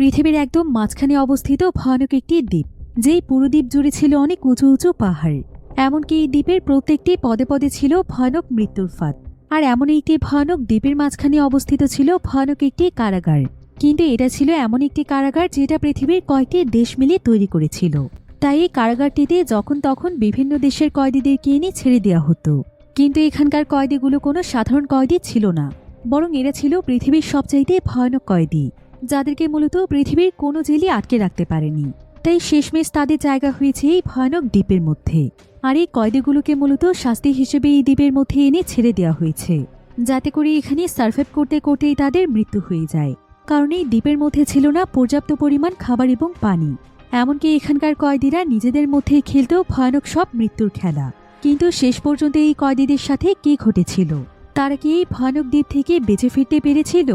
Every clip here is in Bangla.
পৃথিবীর একদম মাঝখানে অবস্থিত ভয়ানক একটি দ্বীপ, যেই পুরো দ্বীপ জুড়ে ছিল অনেক উঁচু উঁচু পাহাড়। এমনকি এই দ্বীপের প্রত্যেকটি পদে পদে ছিল ভয়ানক মৃত্যুর ফাঁদ। আর এমন একটি ভয়ানক দ্বীপের মাঝখানে অবস্থিত ছিল ভয়ানক একটি কারাগার। কিন্তু এটা ছিল এমন একটি কারাগার যেটা পৃথিবীর কয়েকটি দেশ মিলে তৈরি করেছিল। তাই এই কারাগারটিতে যখন তখন বিভিন্ন দেশের কয়েদিদেরকে এনে ছেড়ে দেওয়া হতো। কিন্তু এখানকার কয়েদিগুলো কোনো সাধারণ কয়েদি ছিল না, বরং এরা ছিল পৃথিবীর সবচাইতে ভয়ানক কয়েদি, যাদেরকে মূলত পৃথিবীর কোনো জেলই আটকে রাখতে পারেনি। তাই শেষমেশ তাদের জায়গা হয়েছে এই ভয়ানক দ্বীপের মধ্যে। আর এই কয়েদিগুলোকে মূলত শাস্তি হিসেবে এই দ্বীপের মধ্যে এনে ছেড়ে দেওয়া হয়েছে, যাতে করে এখানে সার্ভাইভ করতে করতেই তাদের মৃত্যু হয়ে যায়। কারণ এই দ্বীপের মধ্যে ছিল না পর্যাপ্ত পরিমাণ খাবার এবং পানি। এমনকি এখানকার কয়েদিরা নিজেদের মধ্যে খেলতেও ভয়ানক সব মৃত্যুর খেলা। কিন্তু শেষ পর্যন্ত এই কয়েদিদের সাথে কি ঘটেছিল, তারা কি এই ভয়ানক দ্বীপ থেকে বেঁচে ফিরতে পেরেছিল,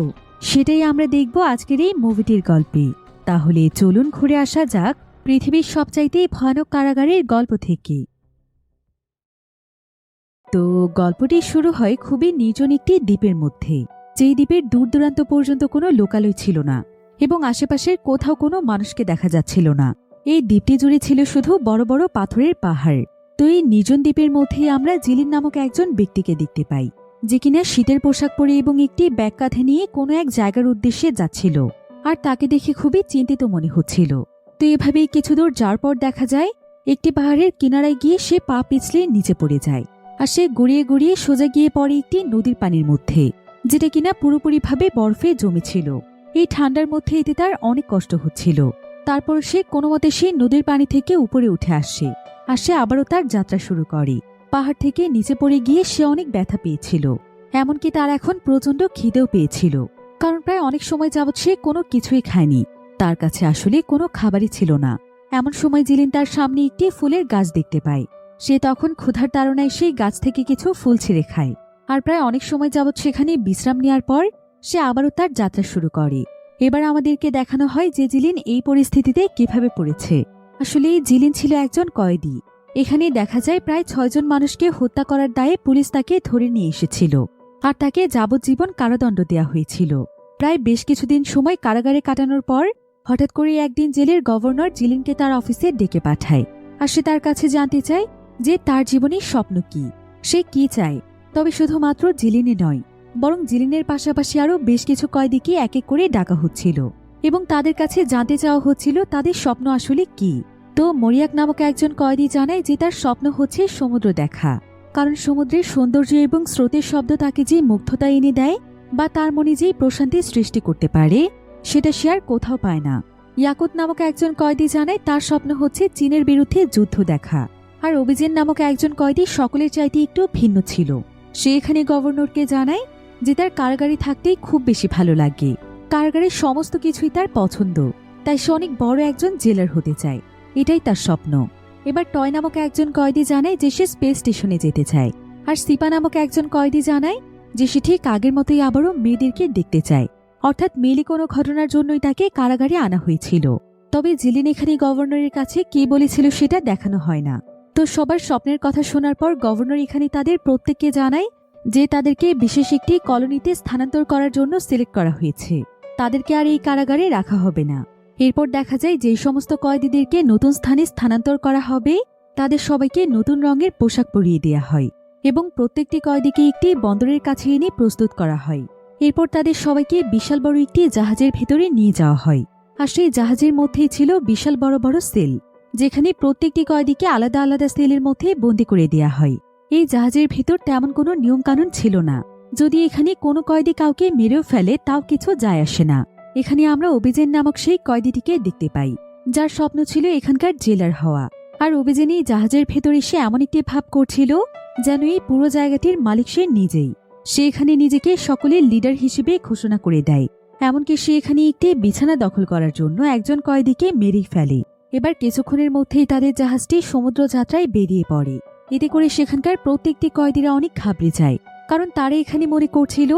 সেটাই আমরা দেখব আজকের এই মুভিটির গল্পে। তাহলে চলুন ঘুরে আসা যাক পৃথিবীর সবচাইতে ভয়ানক কারাগারের গল্প থেকে। তো গল্পটি শুরু হয় খুবই নির্জন একটি দ্বীপের মধ্যে, যেই দ্বীপের দূর দূরান্ত পর্যন্ত কোনো লোকালয় ছিল না এবং আশেপাশের কোথাও কোনো মানুষকে দেখা যাচ্ছিল না। এই দ্বীপটি জুড়ে ছিল শুধু বড় বড় পাথরের পাহাড়। তো এই নির্জন দ্বীপের মধ্যেই আমরা জিলিন নামক একজন ব্যক্তিকে দেখতে পাই, যে কিনা শীতের পোশাক পরে এবং একটি ব্যাগ কাঁধে নিয়ে কোনো এক জায়গার উদ্দেশ্যে যাচ্ছিল। আর তাকে দেখে খুবই চিন্তিত মনে হচ্ছিল। তো এভাবেই কিছু দূর যাওয়ার পর দেখা যায় একটি পাহাড়ের কিনারায় গিয়ে সে পা পিছলে নিচে পড়ে যায়। আর সে গড়িয়ে গড়িয়ে সোজা গিয়ে পড়ে একটি নদীর পানির মধ্যে, যেটা কিনা পুরোপুরিভাবে বরফে জমেছিল। এই ঠান্ডার মধ্যে এতে তার অনেক কষ্ট হচ্ছিল। তারপর সে কোনো মতে সেই নদীর পানি থেকে উপরে উঠে আসে, আর সে আবারও তার যাত্রা শুরু করে। পাহাড় থেকে নিচে পড়ে গিয়ে সে অনেক ব্যথা পেয়েছিল, এমনকি তার এখন প্রচণ্ড খিদেও পেয়েছিল, কারণ প্রায় অনেক সময় যাবৎ সে কোনো কিছুই খায়নি। তার কাছে আসলে কোনো খাবারই ছিল না। এমন সময় জিলিন তার সামনে একটি ফুলের গাছ দেখতে পায়। সে তখন ক্ষুধার তাড়নায় সেই গাছ থেকে কিছু ফুল ছিঁড়ে খায়। আর প্রায় অনেক সময় যাবৎ সেখানে বিশ্রাম নেওয়ার পর সে আবারও তার যাত্রা শুরু করে। এবার আমাদেরকে দেখানো হয় যে জিলিন এই পরিস্থিতিতে কিভাবে পড়েছে। আসলে জিলিন ছিল একজন কয়েদি। এখানে দেখা যায় প্রায় 6 জন মানুষকে হত্যা করার দায়ে পুলিশ তাকে ধরে নিয়ে এসেছিল, আর তাকে যাবজ্জীবন কারাদণ্ড দেওয়া হয়েছিল। প্রায় বেশ কিছুদিন সময় কারাগারে কাটানোর পর হঠাৎ করে একদিন জেলের গভর্নর জিলিনকে তার অফিসে ডেকে পাঠায়। আর সে তার কাছে জানতে চায় যে তার জীবনের স্বপ্ন কি, সে কি চায়। তবে শুধুমাত্র জিলিনে নয়, বরং জিলিনের পাশাপাশি আরও বেশ কিছু কয়েদিকে এক এক করে ডাকা হচ্ছিল এবং তাদের কাছে জানতে চাওয়া হচ্ছিল তাদের স্বপ্ন আসলে কি। তো মরিয়াক নামক একজন কয়েদি জানায় যে তার স্বপ্ন হচ্ছে সমুদ্র দেখা, কারণ সমুদ্রের সৌন্দর্য এবং স্রোতের শব্দ তাকে যে মুগ্ধতা এনে দেয় বা তার মনে যেই প্রশান্তি সৃষ্টি করতে পারে, সেটা সে আর কোথাও পায় না। ইয়াকুত নামক একজন কয়েদি জানায় তার স্বপ্ন হচ্ছে চীনের বিরুদ্ধে যুদ্ধ দেখা। আর অভিজেন নামক একজন কয়েদি সকলের চাইতে একটু ভিন্ন ছিল। সে এখানে গভর্নরকে জানায় যে তার কারাগারে থাকতেই খুব বেশি ভালো লাগে, কারাগারের সমস্ত কিছুই তার পছন্দ, তাই সে অনেক বড় একজন জেলার হতে চায়, এটাই তার স্বপ্ন। এবার টয় নামক একজন কয়েদি জানায় যে সে স্পেস স্টেশনে যেতে চায়। আর সিপা নামক একজন কয়েদি জানায় যে সে ঠিক আগের মতোই আবারও মেয়েদেরকে দেখতে চায়, অর্থাৎ মেলি কোনো ঘটনার জন্যই তাকে কারাগারে আনা হয়েছিল। তবে জিলিন এখানে গভর্নরের কাছে কি বলেছিল সেটা দেখানো হয় না। তো সবার স্বপ্নের কথা শোনার পর গভর্নর এখানে তাদের প্রত্যেককে জানায় যে তাদেরকে বিশেষ একটি কলোনিতে স্থানান্তর করার জন্য সিলেক্ট করা হয়েছে, তাদেরকে আর এই কারাগারে রাখা হবে না। এরপর দেখা যায় যে সমস্ত কয়েদিদেরকে নতুন স্থানে স্থানান্তর করা হবে তাদের সবাইকে নতুন রঙের পোশাক পরিয়ে দেওয়া হয় এবং প্রত্যেকটি কয়েদিকে একটি বন্দরের কাছে এনে প্রস্তুত করা হয়। এরপর তাদের সবাইকে বিশাল বড় একটি জাহাজের ভিতরে নিয়ে যাওয়া হয়। আর সেই জাহাজের মধ্যেই ছিল বিশাল বড় বড় সেল, যেখানে প্রত্যেকটি কয়েদিকে আলাদা আলাদা সেলের মধ্যে বন্দী করে দেওয়া হয়। এই জাহাজের ভিতর তেমন কোনো নিয়মকানুন ছিল না। যদি এখানে কোনো কয়েদি কাউকে মেরেও ফেলে তাও কিছু যায় আসে না। এখানে আমরা অভিজেন নামক সেই কয়েদিটিকে দেখতে পাই, যার স্বপ্ন ছিল এখানকার জেলার হওয়া। আর অভিজেন এই জাহাজের ভেতর এসে এমন একটি ভাব করছিল যেন এই পুরো জায়গাটির মালিক সে নিজেই। সে এখানে নিজেকে সকলের লিডার হিসেবে ঘোষণা করে দেয়। এমনকি সে এখানে একটি বিছানা দখল করার জন্য একজন কয়েদিকে মেরে ফেলে। এবার কিছুক্ষণের মধ্যেই তাদের জাহাজটি সমুদ্র যাত্রায় বেরিয়ে পড়ে। এতে করে সেখানকার প্রত্যেকটি কয়েদিরা অনেক ঘাবড়ে যায়, কারণ তারা এখানে মনে করছিল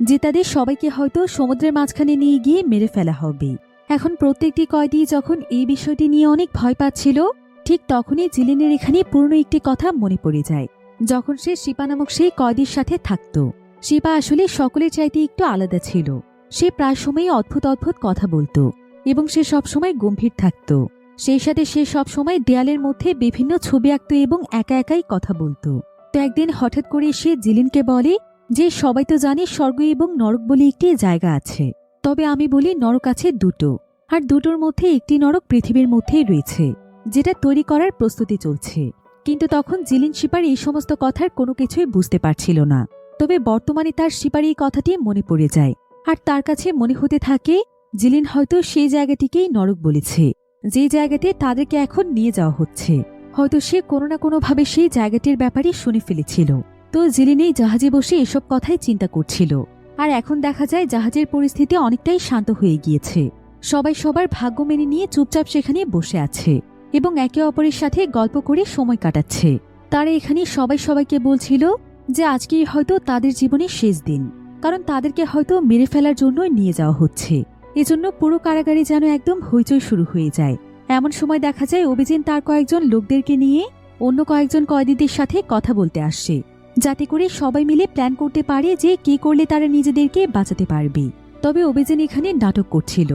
যে তাদের সবাইকে হয়তো সমুদ্রের মাঝখানে নিয়ে গিয়ে মেরে ফেলা হবে। এখন প্রত্যেকটি কয়েদি যখন এই বিষয়টি নিয়ে অনেক ভয় পাচ্ছিল, ঠিক তখনই জিলিনের এখানে পুরনো একটি কথা মনে পড়ে যায়। যখন সে শিপা নামক সেই কয়েদির সাথে থাকত, শিপা আসলে সকলের চাইতে একটু আলাদা ছিল। সে প্রায় সময়ই অদ্ভুত অদ্ভুত কথা বলতো। এবং সে সবসময় গম্ভীর থাকত। সেই সাথে সে সবসময় দেয়ালের মধ্যে বিভিন্ন ছবি আঁকত এবং একা একাই কথা বলতো। তো একদিন হঠাৎ করে সে জিলিনকে বলে যে সবাই তো জানে স্বর্গ এবং নরক বলে একটি জায়গা আছে, তবে আমি বলি নরক আছে দুটো, আর দুটোর মধ্যে একটি নরক পৃথিবীর মধ্যেই রয়েছে, যেটা তৈরি করার প্রস্তুতি চলছে। কিন্তু তখন জিলিন শিপার এই সমস্ত কথার কোনো কিছুই বুঝতে পারছিল না। তবে বর্তমানে তার শিপার এই কথাটি মনে পড়ে যায়, আর তার কাছে মনে হতে থাকে জিলিন হয়তো সেই জায়গাটিকেই নরক বলেছে, যে জায়গাতে তাদেরকে এখন নিয়ে যাওয়া হচ্ছে। হয়তো সে কোনো না কোনোভাবে সেই জায়গাটির ব্যাপারে শুনে ফেলেছিল। তো জিলিন এই জাহাজে বসে এসব কথাই চিন্তা করছিল। আর এখন দেখা যায় জাহাজের পরিস্থিতি অনেকটাই শান্ত হয়ে গিয়েছে। সবাই সবার ভাগ্য মেনে নিয়ে চুপচাপ সেখানে বসে আছে এবং একে অপরের সাথে গল্প করে সময় কাটাচ্ছে। তারা এখানে সবাই সবাইকে বলছিল যে আজকেই হয়তো তাদের জীবনের শেষ দিন, কারণ তাদেরকে হয়তো মেরে ফেলার জন্যই নিয়ে যাওয়া হচ্ছে। এজন্য পুরো কারাগারে যেন একদম হইচই শুরু হয়ে যায়। এমন সময় দেখা যায় অভিজিন তার কয়েকজন লোকদেরকে নিয়ে অন্য কয়েকজন কয়েদিদের সাথে কথা বলতে আসছে, যাতে করে সবাই মিলে প্ল্যান করতে পারে যে কি করলে তারা নিজেদেরকে বাঁচাতে পারবে। তবে অভিজিন এখানে নাটক করছিল।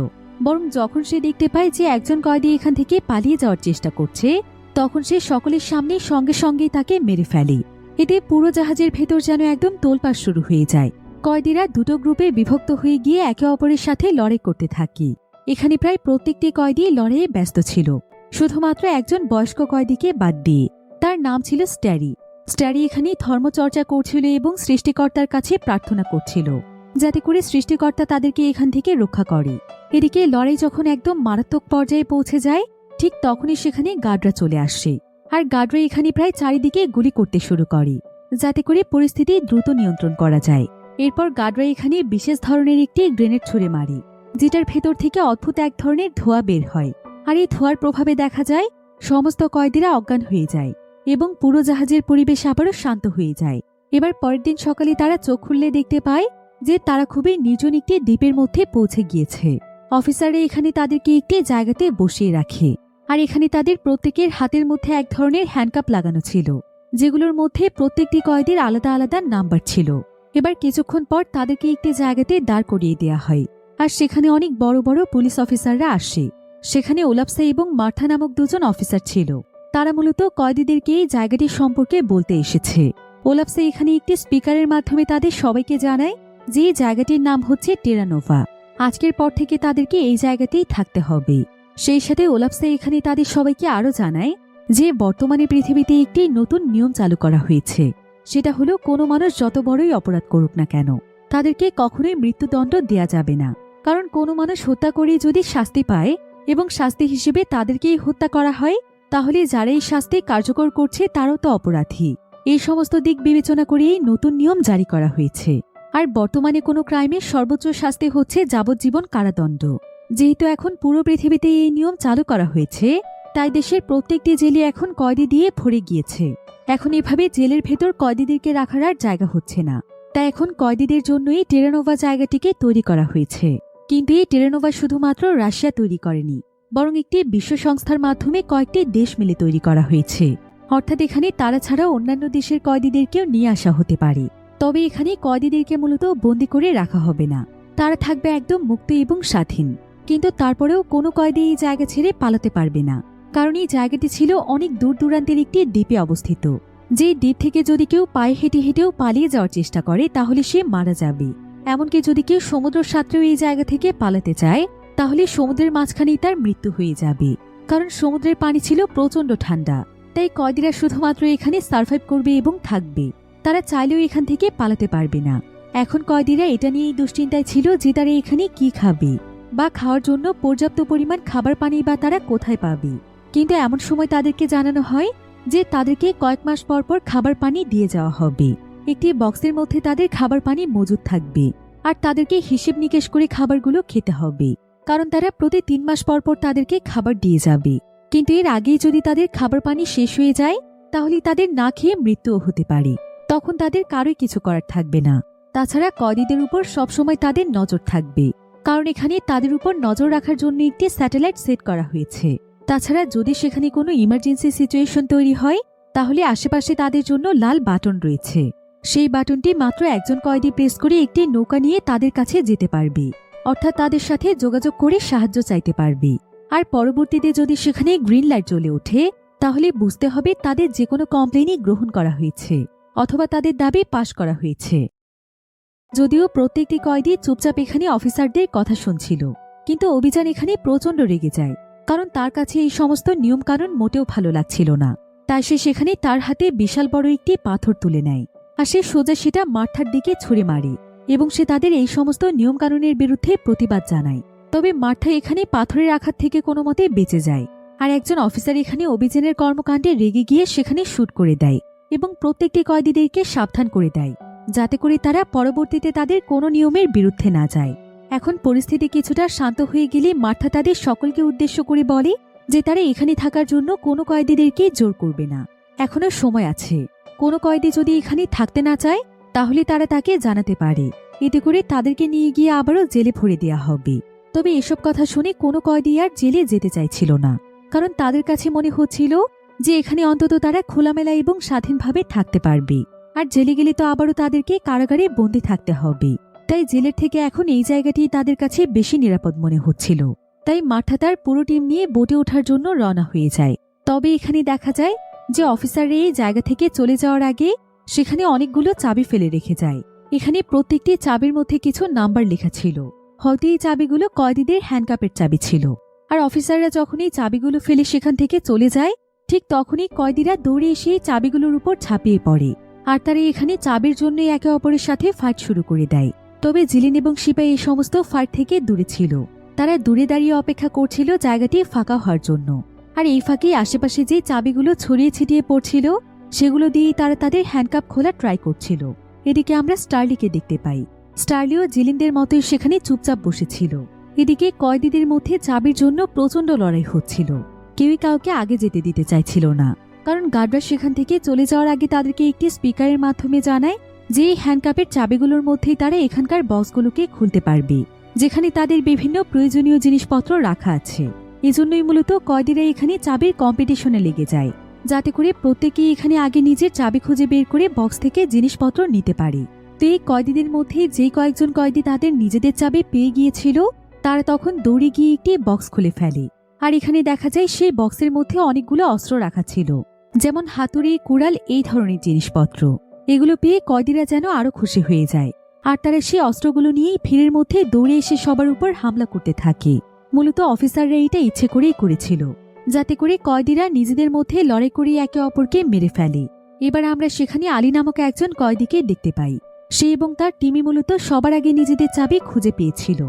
বরং যখন সে দেখতে পায় যে একজন কয়েদি এখান থেকে পালিয়ে যাওয়ার চেষ্টা করছে, তখন সে সকলের সামনে সঙ্গে সঙ্গেই তাকে মেরে ফেলে। এতে পুরো জাহাজের ভেতর যেন একদম তোলপাড় শুরু হয়ে যায়। কয়েদিরা দুটো গ্রুপে বিভক্ত হয়ে গিয়ে একে অপরের সাথে লড়াই করতে থাকে। এখানে প্রায় প্রত্যেকটি কয়েদি লড়াইয়ে ব্যস্ত ছিল, শুধুমাত্র একজন বয়স্ক কয়েদিকে বাদ দিয়ে। তার নাম ছিল স্ট্যারি। স্ট্যারি এখানে ধর্মচর্চা করছিল এবং সৃষ্টিকর্তার কাছে প্রার্থনা করছিল, যাতে করে সৃষ্টিকর্তা তাদেরকে এখান থেকে রক্ষা করে। এদিকে লড়াই যখন একদম মারাত্মক পর্যায়ে পৌঁছে যায়, ঠিক তখনই সেখানে গার্ডরা চলে আসে। আর গার্ডরা এখানে প্রায় চারিদিকে গুলি করতে শুরু করে, যাতে করে পরিস্থিতি দ্রুত নিয়ন্ত্রণ করা যায়। এরপর গার্ডরা এখানে বিশেষ ধরনের একটি গ্রেনেড ছুড়ে মারে, যেটার ভেতর থেকে অদ্ভুত এক ধরনের ধোঁয়া বের হয়। আর এই ধোঁয়ার প্রভাবে দেখা যায় সমস্ত কয়েদিরা অজ্ঞান হয়ে যায় এবং পুরো জাহাজের পরিবেশ আবারও শান্ত হয়ে যায়। এবার পরের দিন সকালে তারা চোখ খুললে দেখতে পায় যে তারা খুবই নির্জন একটি দ্বীপের মধ্যে পৌঁছে গিয়েছে। অফিসাররা এখানে তাদেরকে একটি জায়গাতে বসিয়ে রাখে, আর এখানে তাদের প্রত্যেকের হাতের মধ্যে এক ধরনের হ্যান্ডকাপ লাগানো ছিল, যেগুলোর মধ্যে প্রত্যেকটি কয়েদির আলাদা আলাদা নাম্বার ছিল। এবার কিছুক্ষণ পর তাদেরকে একটি জায়গাতে দাঁড় করিয়ে দেওয়া হয়, আর সেখানে অনেক বড় বড় পুলিশ অফিসাররা আসে। সেখানে ওলাফসা এবং মার্থা নামক দুজন অফিসার ছিল। তারা মূলত কয়েদিদেরকে এই জায়গাটির সম্পর্কে বলতে এসেছে। ওলাফসা এখানে একটি স্পিকারের মাধ্যমে তাদের সবাইকে জানায় যে এই জায়গাটির নাম হচ্ছে টেরানোভা। আজকের পর থেকে তাদেরকে এই জায়গাতেই থাকতে হবে। সেই সাথে ওলাফসা এখানে তাদের সবাইকে আরও জানায় যে বর্তমানে পৃথিবীতে একটি নতুন নিয়ম চালু করা হয়েছে। সেটা হলো কোনো মানুষ যত বড়ই অপরাধ করুক না কেন, তাদেরকে কখনোই মৃত্যুদণ্ড দেয়া যাবে না। কারণ কোনো মানুষ হত্যা করে যদি শাস্তি পায় এবং শাস্তি হিসেবে তাদেরকেই হত্যা করা হয়, তাহলে যারা এই শাস্তি কার্যকর করছে তারাও তো অপরাধী। এই সমস্ত দিক বিবেচনা করেই নতুন নিয়ম জারি করা হয়েছে। আর বর্তমানে কোনো ক্রাইমের সর্বোচ্চ শাস্তি হচ্ছে যাবজ্জীবন কারাদণ্ড। যেহেতু এখন পুরো পৃথিবীতে এই নিয়ম চালু করা হয়েছে, তাই দেশের প্রত্যেকটি জেলে এখন কয়েদি দিয়ে ভরে গিয়েছে। এখন এভাবে জেলের ভেতর কয়েদিদেরকে রাখার আর জায়গা হচ্ছে না, তাই এখন কয়েদিদের জন্যই টেরানোভা জায়গাটিকে তৈরি করা হয়েছে। কিন্তু এই টেরানোভা শুধুমাত্র রাশিয়া তৈরি করেনি, বরং একটি বিশ্ব সংস্থার মাধ্যমে কয়েকটি দেশ মিলে তৈরি করা হয়েছে। অর্থাৎ এখানে তারা ছাড়াও অন্যান্য দেশের কয়েদিদেরকেও নিয়ে আসা হতে পারে। তবে এখানে কয়েদিদেরকে মূলত বন্দী করে রাখা হবে না, তারা থাকবে একদম মুক্ত এবং স্বাধীন। কিন্তু তারপরেও কোনো কয়েদি এই জায়গা ছেড়ে পালাতে পারবে না, কারণ এই জায়গাটি ছিল অনেক দূর দূরান্তের একটি দ্বীপে অবস্থিত। যেই দ্বীপ থেকে যদি কেউ পায়ে হেঁটে হেঁটেও পালিয়ে যাওয়ার চেষ্টা করে তাহলে সে মারা যাবে। এমনকি যদি কেউ সমুদ্র সাঁতরেও এই জায়গা থেকে পালাতে চায়, তাহলে সমুদ্রের মাঝখানেই তার মৃত্যু হয়ে যাবে, কারণ সমুদ্রের পানি ছিল প্রচণ্ড ঠান্ডা। তাই কয়েদিরা শুধুমাত্র এখানে সার্ভাইভ করবে এবং থাকবে, তারা চাইলেও এখান থেকে পালাতে পারবে না। এখন কয়েদিরা এটা নিয়েই দুশ্চিন্তায় ছিল যে তারা এখানে কি খাবে বা খাওয়ার জন্য পর্যাপ্ত পরিমাণ খাবার পানি বা তারা কোথায় পাবে। কিন্তু এমন সময় তাদেরকে জানানো হয় যে তাদেরকে কয়েক মাস পর পর খাবার পানি দিয়ে যাওয়া হবে। একটি বক্সের মধ্যে তাদের খাবার পানি মজুদ থাকবে, আর তাদেরকে হিসেব নিকেশ করে খাবারগুলো খেতে হবে, কারণ তারা প্রতি 3 মাস পর পর তাদেরকে খাবার দিয়ে যাবে। কিন্তু এর আগেই যদি তাদের খাবার পানি শেষ হয়ে যায়, তাহলে তাদের না খেয়ে মৃত্যুও হতে পারে। তখন তাদের কারোই কিছু করার থাকবে না। তাছাড়া কয়েদিদের উপর সবসময় তাদের নজর থাকবে, কারণ এখানে তাদের উপর নজর রাখার জন্য একটি স্যাটেলাইট সেট করা হয়েছে। তাছাড়া যদি সেখানে কোনো ইমার্জেন্সি সিচুয়েশন তৈরি হয়, তাহলে আশেপাশে তাদের জন্য লাল বাটন রয়েছে। সেই বাটনটি মাত্র একজন কয়েদি প্রেস করে একটি নৌকা নিয়ে তাদের কাছে যেতে পারবে। অর্থাৎ তাদের সাথে যোগাযোগ করে সাহায্য চাইতে পারবি। আর পরবর্তীতে যদি সেখানে গ্রিন লাইট জ্বলে ওঠে তাহলে বুঝতে হবে তাদের যে কোনো কমপ্লেনই গ্রহণ করা হয়েছে অথবা তাদের দাবি পাশ করা হয়েছে। যদিও প্রত্যেকটি কয়েদি চুপচাপ এখানে অফিসারদের কথা শুনছিল, কিন্তু অভিযান এখানে প্রচণ্ড রেগে যায়, কারণ তার কাছে এই সমস্ত নিয়মকানুন মোটেও ভালো লাগছিল না। তাই সে সেখানে তার হাতে বিশাল বড় একটি পাথর তুলে নেয় আর সে সোজা সেটা মার্থার দিকে ছুঁড়ে মারে এবং সে তাদের এই সমস্ত নিয়মকানুনের বিরুদ্ধে প্রতিবাদ জানায়। তবে মার্থা এখানে পাথরের আঘাত থেকে কোনো মতে বেঁচে যায়, আর একজন অফিসার এখানে অভিযানের কর্মকাণ্ডে রেগে গিয়ে সেখানে শুট করে দেয় এবং প্রত্যেকটি কয়েদিদেরকে সাবধান করে দেয় যাতে করে তারা পরবর্তীতে তাদের কোনো নিয়মের বিরুদ্ধে না যায়। এখন পরিস্থিতি কিছুটা শান্ত হয়ে গেলে মার্থা তাদের সকলকে উদ্দেশ্য করে বলে যে তারা এখানে থাকার জন্য কোনো কয়েদিদেরকে জোর করবে না, এখনো সময় আছে। কোনো কয়েদি যদি এখানে থাকতে না চায় তাহলে তারা তাকে জানাতে পারে, এতে করে তাদেরকে নিয়ে গিয়ে আবারও জেলে ভরে দেওয়া হবে। তবে এসব কথা শুনে কোনো কয়েদি আর জেলে যেতে চাইছিল না, কারণ তাদের কাছে মনে হচ্ছিল যে এখানে অন্তত তারা খোলামেলা এবং স্বাধীনভাবে থাকতে পারবে, আর জেলে গেলে তো আবারও তাদেরকে কারাগারে বন্দী থাকতে হবে। তাই জেলের থেকে এখন এই জায়গাটি তাদের কাছে বেশি নিরাপদ মনে হচ্ছিল। তাই মার্থা তার পুরো টিম নিয়ে বোটে ওঠার জন্য রওনা হয়ে যায়। তবে এখানে দেখা যায় যে অফিসাররা এই জায়গা থেকে চলে যাওয়ার আগে সেখানে অনেকগুলো চাবি ফেলে রেখে যায়। এখানে প্রত্যেকটি চাবির মধ্যে কিছু নাম্বার লেখা ছিল, হয়তো এই চাবিগুলো কয়েদিদের হ্যান্ডকাপের চাবি ছিল। আর অফিসাররা যখন এই চাবিগুলো ফেলে সেখান থেকে চলে যায় ঠিক তখনই কয়েদিরা দৌড়ে এসে এই চাবিগুলোর উপর ঝাঁপিয়ে পড়ে, আর তারা এখানে চাবির জন্য একে অপরের সাথে ফাইট শুরু করে দেয়। তবে জিলিন এবং সিপাই এই সমস্ত ফাইট থেকে দূরে ছিল, তারা দূরে দাঁড়িয়ে অপেক্ষা করছিল জায়গাটি ফাঁকা হওয়ার জন্য। আর এই ফাঁকে আশেপাশে যে চাবিগুলো ছড়িয়ে ছিটিয়ে পড়ছিল সেগুলো দিয়েই তারা তাদের হ্যান্ডকাপ খোলা ট্রাই করছিল। এদিকে আমরা স্টার্লিকে দেখতে পাই। স্টার্লিও জিলিনদের মতোই সেখানে চুপচাপ বসেছিল। এদিকে কয়েদিদের মধ্যে চাবির জন্য প্রচণ্ড লড়াই হচ্ছিল, কেউই কাউকে আগে যেতে দিতে চাইছিল না, কারণ গার্ডরা সেখান থেকে চলে যাওয়ার আগে তাদেরকে একটি স্পিকারের মাধ্যমে জানায় যে এই হ্যান্ডকাপের চাবিগুলোর মধ্যেই তারা এখানকার বক্সগুলোকে খুলতে পারবে, যেখানে তাদের বিভিন্ন প্রয়োজনীয় জিনিসপত্র রাখা আছে। এজন্যই মূলত কয়েদিরা এখানে চাবির কম্পিটিশনে লেগে যায়, যাতে করে প্রত্যেকেই এখানে আগে নিজের চাবি খুঁজে বের করে বক্স থেকে জিনিসপত্র নিতে পারে। তো এই কয়েদিদের মধ্যে যে কয়েকজন কয়েদি তাদের নিজেদের চাবি পেয়ে গিয়েছিল তারা তখন দৌড়ে গিয়ে একটি বক্স খুলে ফেলে। আর এখানে দেখা যায় সেই বক্সের মধ্যে অনেকগুলো অস্ত্র রাখা ছিল, যেমন হাতুড়ি, কুড়াল, এই ধরনের জিনিসপত্র। এগুলো পেয়ে কয়েদিরা যেন আরো খুশি হয়ে যায়, আর তারা সেই অস্ত্রগুলো নিয়েই ভিড়ের মধ্যে দৌড়ে এসে সবার উপর হামলা করতে থাকে। মূলত অফিসাররা এটা ইচ্ছে করেই করেছিল, যাতে করে কয়েদিরা নিজেদের মধ্যে লড়াই করে একে অপরকে মেরে ফেলে। এবার আমরা সেখানে আলী নামক একজন কয়েদিকে দেখতে পাই। সে এবং তার টিমই মূলত সবার আগে নিজেদের চাবি খুঁজে পেয়েছিল,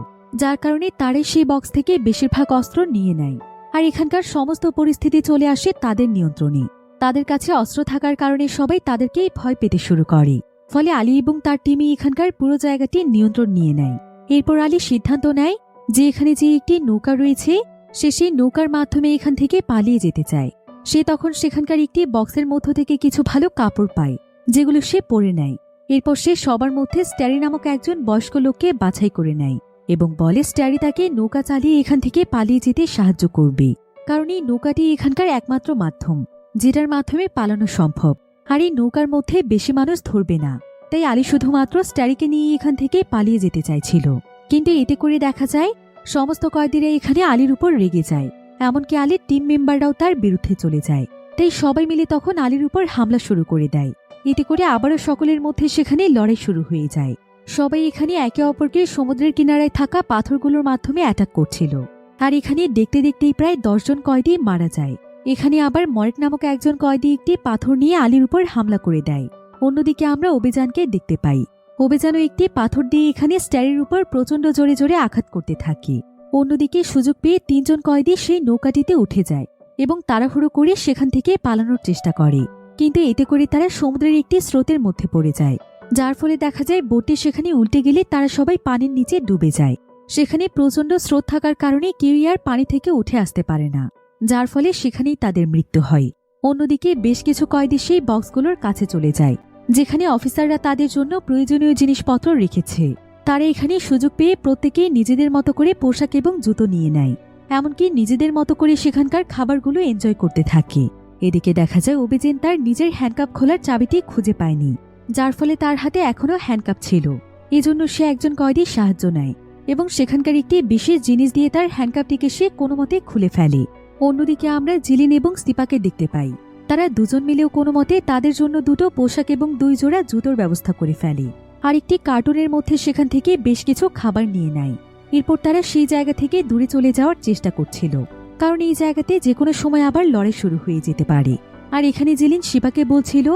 যার কারণে তারাই সেই বক্স থেকে বেশিরভাগ অস্ত্র নিয়ে নেয়। আর এখানকার সমস্ত পরিস্থিতি চলে আসে তাদের নিয়ন্ত্রণে। তাদের কাছে অস্ত্র থাকার কারণে সবাই তাদেরকেই ভয় পেতে শুরু করে, ফলে আলী এবং তার টিমই এখানকার পুরো জায়গাটি নিয়ন্ত্রণ নিয়ে নেয়। এরপর আলী সিদ্ধান্ত নেয় যে এখানে যে একটি নৌকা রয়েছে সে সেই নৌকার মাধ্যমে এখান থেকে পালিয়ে যেতে চায়। সে তখন সেখানকার একটি বক্সের মধ্য থেকে কিছু ভালো কাপড় পায়, যেগুলো সে পরে নেয়। এরপর সে সবার মধ্যে স্ট্যারি নামক একজন বয়স্ক লোককে বাছাই করে নেয় এবং বলে স্ট্যারি তাকে নৌকা চালিয়ে এখান থেকে পালিয়ে যেতে সাহায্য করবে, কারণ এই নৌকাটি এখানকার একমাত্র মাধ্যম যেটার মাধ্যমে পালানো সম্ভব। আর এই নৌকার মধ্যে বেশি মানুষ ধরবে না, তাই আলী শুধুমাত্র স্ট্যারিকে নিয়ে এখান থেকে পালিয়ে যেতে চাইছিল। কিন্তু এতে করে দেখা যায় সমস্ত কয়েদিরা এখানে আলীর উপর রেগে যায়, এমনকি আলীর টিম মেম্বাররাও তার বিরুদ্ধে চলে যায়। তাই সবাই মিলে তখন আলীর উপর হামলা শুরু করে দেয়। এতে করে আবারও সকলের মধ্যে সেখানে লড়াই শুরু হয়ে যায়। সবাই এখানে একে অপরকে সমুদ্রের কিনারায় থাকা পাথরগুলোর মাধ্যমে অ্যাটাক করছিল। আর এখানে দেখতে দেখতেই প্রায় 10 জন কয়েদি মারা যায়। এখানে আবার মরেক নামক একজন কয়েদি একটি পাথর নিয়ে আলীর উপর হামলা করে দেয়। অন্যদিকে আমরা অভিযানকে দেখতে পাই। অভিযানও একটি পাথর দিয়ে এখানে স্ট্যারির উপর প্রচণ্ড জোরে জোরে আঘাত করতে থাকে। অন্যদিকে সুযোগ পেয়ে 3 জন কয়েদি সেই নৌকাটিতে উঠে যায় এবং তাড়াহুড়ো করে সেখান থেকে পালানোর চেষ্টা করে, কিন্তু এতে করে তারা সমুদ্রের একটি স্রোতের মধ্যে পড়ে যায়, যার ফলে দেখা যায় বোটে সেখানে উল্টে গেলে তারা সবাই পানির নিচে ডুবে যায়। সেখানে প্রচণ্ড স্রোত থাকার কারণে কেউই আর পানি থেকে উঠে আসতে পারে না, যার ফলে সেখানেই তাদের মৃত্যু হয়। অন্যদিকে বেশ কিছু কয়েদি সেই বক্সগুলোর কাছে চলে যায়, যেখানে অফিসাররা তাদের জন্য প্রয়োজনীয় জিনিসপত্র রেখেছে। তারা এখানে সুযোগ পেয়ে প্রত্যেকে নিজেদের মতো করে পোশাক এবং জুতো নিয়ে নেয়, এমনকি নিজেদের মতো করে সেখানকার খাবারগুলো এনজয় করতে থাকে। এদিকে দেখা যায় অভিযান তার নিজের হ্যান্ডকাপ খোলার চাবিটি খুঁজে পায়নি, যার ফলে তার হাতে এখনও হ্যান্ডকাপ ছিল। এজন্য সে একজন কয়েদির সাহায্য নেয় এবং সেখানকার একটি বিশেষ জিনিস দিয়ে তার হ্যান্ডকাপটিকে সে কোনো মতে খুলে ফেলে। অন্যদিকে আমরা জিলিন এবং স্তিপাকে দেখতে পাই। তারা দুজন মিলেও কোনো মতে তাদের জন্য দুটো পোশাক এবং 2 জোড়া জুতোর ব্যবস্থা করে ফেলে, আর একটি কার্টুনের মধ্যে সেখান থেকে বেশ কিছু খাবার নিয়ে নেয়। এরপর তারা সেই জায়গা থেকে দূরে চলে যাওয়ার চেষ্টা করছিল, কারণ এই জায়গাতে যে কোনো সময় আবার লড়াই শুরু হয়ে যেতে পারে। আর এখানে জিলিন শিপাকে বলছিল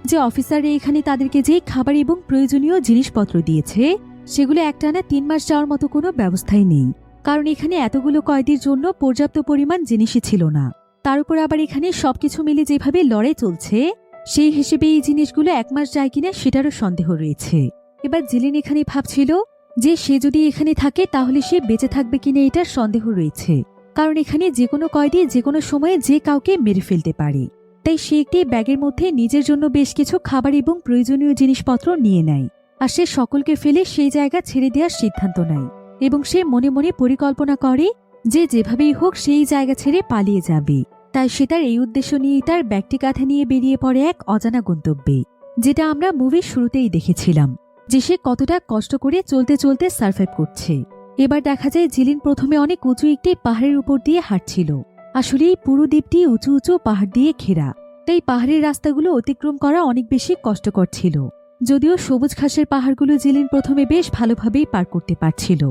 যে অফিসাররা এখানে তাদেরকে যে খাবার এবং প্রয়োজনীয় জিনিসপত্র দিয়েছে সেগুলো একটানা 3 মাস যাওয়ার মতো কোনো ব্যবস্থাই নেই, কারণ এখানে এতগুলো কয়েদির জন্য পর্যাপ্ত পরিমাণ জিনিসই ছিল না। তার উপর আবার এখানে সবকিছু মিলে যেভাবে লড়াই চলছে সেই হিসেবে এই জিনিসগুলো 1 মাস যায় কিনা সেটারও সন্দেহ রয়েছে। এবার জিলিন এখানে ভাবছিল যে সে যদি এখানে থাকে তাহলে সে বেঁচে থাকবে কিনা এটার সন্দেহ রয়েছে, কারণ এখানে যে কোনো কয়েদি যে কোনো সময়ে যে কাউকে মেরে ফেলতে পারে। তাই সে একটি ব্যাগের মধ্যে নিজের জন্য বেশ কিছু খাবার এবং প্রয়োজনীয় জিনিসপত্র নিয়ে নেয়, আর সে সকলকে ফেলে সেই জায়গা ছেড়ে দেওয়ার সিদ্ধান্ত নেয় এবং সে মনে মনে পরিকল্পনা করে যে যেভাবেই হোক সেই জায়গা ছেড়ে পালিয়ে যাবে। তাই সে তার এই উদ্দেশ্য নিয়ে তার ব্যাগটি কাঁধে নিয়ে বেরিয়ে পড়ে এক অজানা গন্তব্যে, যেটা আমরা মুভির শুরুতেই দেখেছিলাম যে সে কতটা কষ্ট করে চলতে চলতে সার্ভাইভ করছে। এবার দেখা যায় জিলিন প্রথমে অনেক উঁচু একটি পাহাড়ের উপর দিয়ে হাঁটছিল। আসলে এই পুরো দ্বীপটি উঁচু উঁচু পাহাড় দিয়ে ঘেরা, তাই পাহাড়ের রাস্তাগুলো অতিক্রম করা অনেক বেশি কষ্টকর ছিল। যদিও সবুজ ঘাসের পাহাড়গুলো জিলিন প্রথমে বেশ ভালোভাবেই পার করতে পারছিল,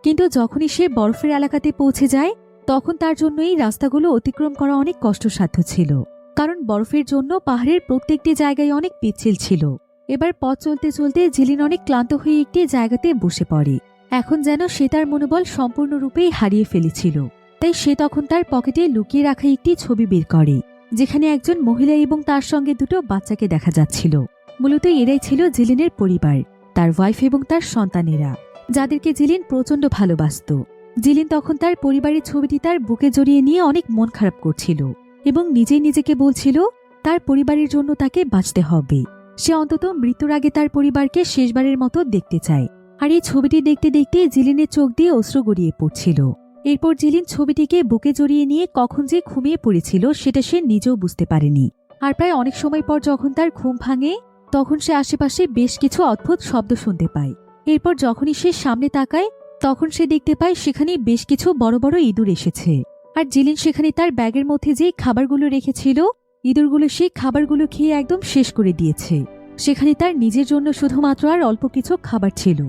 কিন্তু যখনই সে বরফের এলাকাতে পৌঁছে যায় তখন তার জন্য এই রাস্তাগুলো অতিক্রম করা অনেক কষ্টসাধ্য ছিল, কারণ বরফের জন্য পাহাড়ের প্রত্যেকটি জায়গায় অনেক পিচ্ছিল ছিল। এবার পথ চলতে চলতে জিলিন অনেক ক্লান্ত হয়ে একটি জায়গাতে বসে পড়ে। এখন যেন সে তার মনোবল সম্পূর্ণরূপেই হারিয়ে ফেলেছিল। তাই সে তখন তার পকেটে লুকিয়ে রাখা একটি ছবি বের করে, যেখানে একজন মহিলা এবং তার সঙ্গে দুটো বাচ্চাকে দেখা যাচ্ছিল। মূলত এরাই ছিল জিলিনের পরিবার, তার ওয়াইফ এবং তার সন্তানেরা, যাদেরকে জিলিন প্রচণ্ড ভালোবাসত। জিলিন তখন তার পরিবারের ছবিটি তার বুকে জড়িয়ে নিয়ে অনেক মন খারাপ করছিল এবং নিজেই নিজেকে বলছিল তার পরিবারের জন্য তাকে বাঁচতে হবে। সে অন্তত মৃত্যুর আগে তার পরিবারকে শেষবারের মতো দেখতে চায়। আর এই ছবিটি দেখতে দেখতে জিলিনের চোখ দিয়ে অশ্রু গড়িয়ে পড়ছিল। এরপর জিলিন ছবিটিকে বুকে জড়িয়ে নিয়ে কখন যে ঘুমিয়ে পড়েছিল সেটা সে নিজেও বুঝতে পারেনি। আর প্রায় অনেক সময় পর যখন তার ঘুম ভাঙে তখন সে আশেপাশে বেশ কিছু অদ্ভুত শব্দ শুনতে পায়। এরপর যখনই সে সামনে তাকায় তখন সে দেখতে পায় সেখানে বেশ কিছু বড় বড় ইঁদুর এসেছে। আর জিলিন সেখানে তার ব্যাগের মধ্যে যে খাবারগুলো রেখেছিল ইঁদুরগুলো সেই খাবারগুলো খেয়ে একদম শেষ করে দিয়েছে। সেখানে তার নিজের জন্য শুধুমাত্র আর অল্প কিছু খাবার ছিল।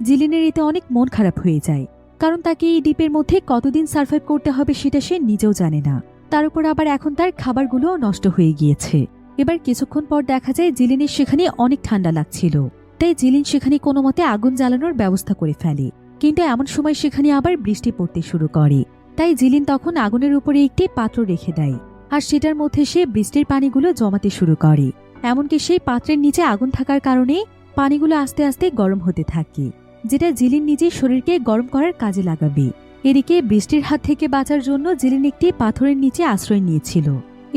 জিলিনের এতে অনেক মন খারাপ হয়ে যায়, কারণ তাকে এই দ্বীপের মধ্যে কতদিন সার্ভাইভ করতে হবে সেটা সে নিজেও জানে না। তার উপর আবার এখন তার খাবারগুলোও নষ্ট হয়ে গিয়েছে। এবার কিছুক্ষণ পর দেখা যায় জিলিনের সেখানে অনেক ঠান্ডা লাগছিল, তাই জিলিন সেখানে কোনো মতে আগুন জ্বালানোর ব্যবস্থা করে ফেলে। কিন্তু এমন সময় সেখানে আবার বৃষ্টি পড়তে শুরু করে, তাই জিলিন তখন আগুনের উপরে একটি পাত্র রেখে দেয়, আর সেটার মধ্যে সে বৃষ্টির পানিগুলো জমাতে শুরু করে। এমনকি সেই পাত্রের নিচে আগুন থাকার কারণে পানিগুলো আস্তে আস্তে গরম হতে থাকে, যেটা জিলিন নিজের শরীরকে গরম করার কাজে লাগাবে। এদিকে বৃষ্টির হাত থেকে বাঁচার জন্য জিলিন একটি পাথরের নিচে আশ্রয় নিয়েছিল।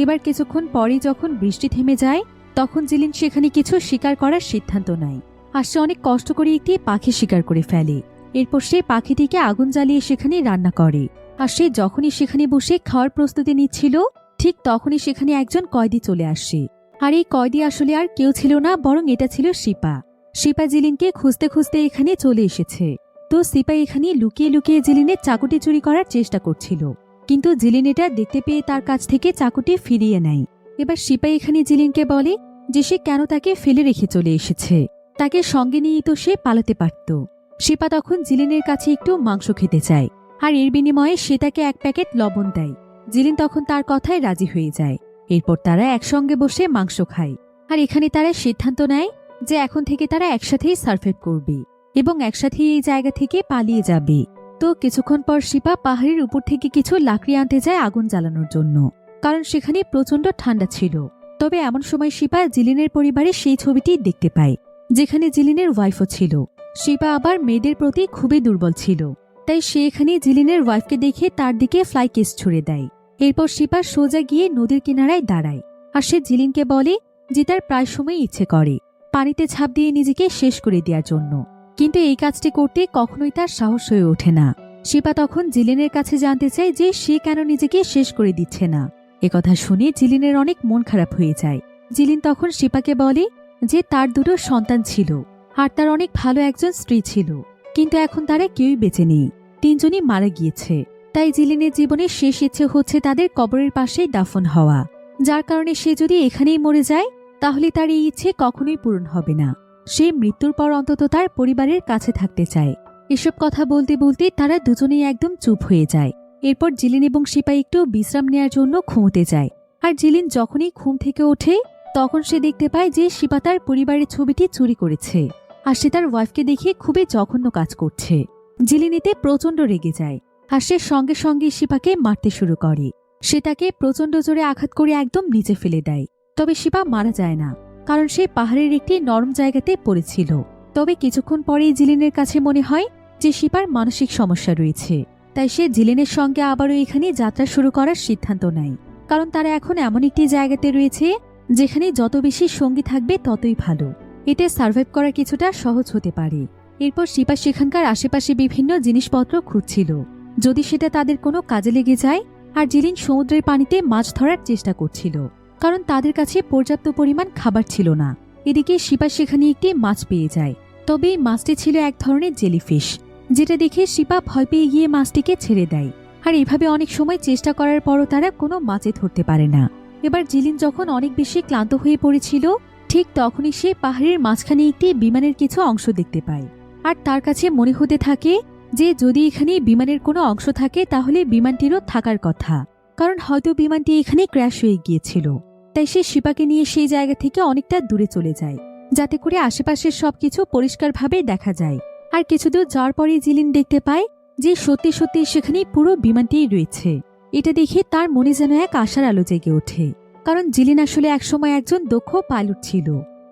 এবার কিছুক্ষণ পরে যখন বৃষ্টি থেমে যায় তখন জিলিন সেখানে কিছু শিকার করার সিদ্ধান্ত নেয়। আর সে অনেক কষ্ট করে একটি পাখি শিকার করে ফেলে। এরপর সে পাখিটিকে আগুন জ্বালিয়ে সেখানে রান্না করে। আর সে যখনই সেখানে বসে খাওয়ার প্রস্তুতি নিচ্ছিল ঠিক তখনই সেখানে একজন কয়েদি চলে আসে। আর এই কয়েদি আসলে আর কেউ ছিল না, বরং এটা ছিল শিপা। শিপা জিলিনকে খুঁজতে খুঁজতে এখানে চলে এসেছে। তো শিপা এখানে লুকিয়ে লুকিয়ে জিলিনের চাকুটি চুরি করার চেষ্টা করছিল, কিন্তু জিলিন এটা দেখতে পেয়ে তার কাছ থেকে চাকুটি ফিরিয়ে নেয়। এবার শিপা এখানে জিলিনকে বলে যে সে কেন তাকে ফেলে রেখে চলে এসেছে, তাকে সঙ্গে নিয়ে তো সে পালাতে পারত। শিপা তখন জিলিনের কাছে একটু মাংস খেতে চায়, আর এর বিনিময়ে সে তাকে 1 প্যাকেট লবণ দেয়। জিলিন তখন তার কথায় রাজি হয়ে যায়। এরপর তারা একসঙ্গে বসে মাংস খায়। আর এখানে তারা সিদ্ধান্ত নেয় যে এখন থেকে তারা একসাথেই সার্ভাইভ করবে এবং একসাথেই এই জায়গা থেকে পালিয়ে যাবে। তো কিছুক্ষণ পর শিপা পাহাড়ের উপর থেকে কিছু লাকড়ি আনতে যায় আগুন জ্বালানোর জন্য, কারণ সেখানে প্রচন্ড ঠান্ডা ছিল। তবে এমন সময় শিপা জিলিনের পরিবারের সেই ছবিটি দেখতে পায়, যেখানে জিলিনের ওয়াইফও ছিল। শিপা আবার মেয়েদের প্রতি খুবই দুর্বল ছিল, তাই সে এখানে জিলিনের ওয়াইফকে দেখে তার দিকে ফ্লাই কিস ছুড়ে দেয়। এরপর শিপা সোজা গিয়ে নদীর কিনারায় দাঁড়ায়, আর সে জিলিনকে বলে যে তার প্রায় সময় ইচ্ছে করে পানিতে ঝাঁপ দিয়ে নিজেকে শেষ করে দেওয়ার জন্য, কিন্তু এই কাজটি করতে কখনোই তার সাহস হয়ে ওঠে না। শিপা তখন জিলিনের কাছে জানতে চায় যে সে কেন নিজেকে শেষ করে দিচ্ছে না। একথা শুনে জিলিনের অনেক মন খারাপ হয়ে যায়। জিলিন তখন শিপাকে বলে যে তার 2টো সন্তান ছিল আর তার অনেক ভালো একজন স্ত্রী ছিল, কিন্তু এখন তারা কেউই বেঁচে নেই, তিনজনই মারা গিয়েছে। তাই জিলিনের জীবনের শেষ ইচ্ছে হচ্ছে তাদের কবরের পাশেই দাফন হওয়া, যার কারণে সে যদি এখানেই মরে যায় তাহলে তার এই ইচ্ছে কখনোই পূরণ হবে না। সে মৃত্যুর পর অন্তত তার পরিবারের কাছে থাকতে চায়। এসব কথা বলতে বলতে তারা দুজনেই একদম চুপ হয়ে যায়। এরপর জিলিন এবং শিপা একটু বিশ্রাম নেওয়ার জন্য ঘুমোতে যায়। আর জিলিন যখনই ঘুম থেকে ওঠে তখন সে দেখতে পায় যে শিপা তার পরিবারের ছবিটি চুরি করেছে, আর সে তার ওয়াইফকে দেখে খুবই জঘন্য কাজ করছে। জিলিন এতে প্রচণ্ড রেগে যায়, আর সে সঙ্গে সঙ্গে শিপাকে মারতে শুরু করে। সে তাকে প্রচণ্ড জোরে আঘাত করে একদম নিচে ফেলে দেয়। তবে শিপা মারা যায় না, কারণ সে পাহাড়ের একটি নরম জায়গাতে পড়েছিল। তবে কিছুক্ষণ পরেই জিলিনের কাছে মনে হয় যে শিপার মানসিক সমস্যা রয়েছে। তাই সে জিলিনের সঙ্গে আবারও এখানে যাত্রা শুরু করার সিদ্ধান্ত নেয়, কারণ তারা এখন এমন একটি জায়গাতে রয়েছে যেখানে যত বেশি সঙ্গী থাকবে ততই ভালো। এতে সার্ভাইভ করা কিছুটা সহজ হতে পারে। এরপর শিপা সেখানকার আশেপাশে বিভিন্ন জিনিসপত্র খুঁজছিল, যদি সেটা তাদের কোনো কাজে লেগে যায়। আর জিলিন সমুদ্রের পানিতে মাছ ধরার চেষ্টা করছিল, কারণ তাদের কাছে পর্যাপ্ত পরিমাণ খাবার ছিল না। এদিকে শিপা সেখানে একটি মাছ পেয়ে যায়, তবে এই মাছটি ছিল এক ধরনের জেলিফিশ, যেটা দেখে শিপা ভয় পেয়ে গিয়ে মাছটিকে ছেড়ে দেয়। আর এভাবে অনেক সময় চেষ্টা করার পরও তারা কোনো মাছে ধরতে পারে না। এবার জিলিন যখন অনেক বেশি ক্লান্ত হয়ে পড়েছিল, ঠিক তখনই সে পাহাড়ের মাঝখানে একটি বিমানের কিছু অংশ দেখতে পায়। আর তার কাছে মনে হতে থাকে যে যদি এখানে বিমানের কোনো অংশ থাকে তাহলে বিমানটিরও থাকার কথা, কারণ হয়তো বিমানটি এখানে ক্র্যাশ হয়ে গিয়েছিল। তাই সে শিপাকে নিয়ে সেই জায়গা থেকে অনেকটা দূরে চলে যায়, যাতে করে আশেপাশের সবকিছু পরিষ্কারভাবে দেখা যায়। আর কিছুদূর যাওয়ার পরে জিলিন দেখতে পায় যে সত্যি সত্যি সেখানে পুরো বিমানটিই রয়েছে। এটা দেখে তার মনে যেন এক আশার আলো জেগে ওঠে, কারণ জিলিন আসলে একসময় একজন দক্ষ পাইলট ছিল।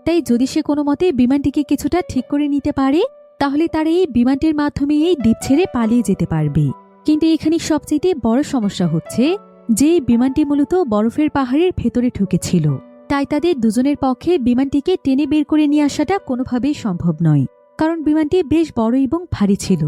তাই যদি সে কোনো মতে বিমানটিকে কিছুটা ঠিক করে নিতে পারে তাহলে তারা এই বিমানটির মাধ্যমে এই দ্বীপ ছেড়ে পালিয়ে যেতে পারবে। কিন্তু এখানে সবচেয়ে বড় সমস্যা হচ্ছে যে বিমানটি মূলত বরফের পাহাড়ের ভেতরে ঢুকেছিল। তাই তাদের দুজনের পক্ষে বিমানটিকে টেনে বের করে নিয়ে আসাটা কোনোভাবেই সম্ভব নয়, কারণ বিমানটি বেশ বড় এবং ভারী ছিল।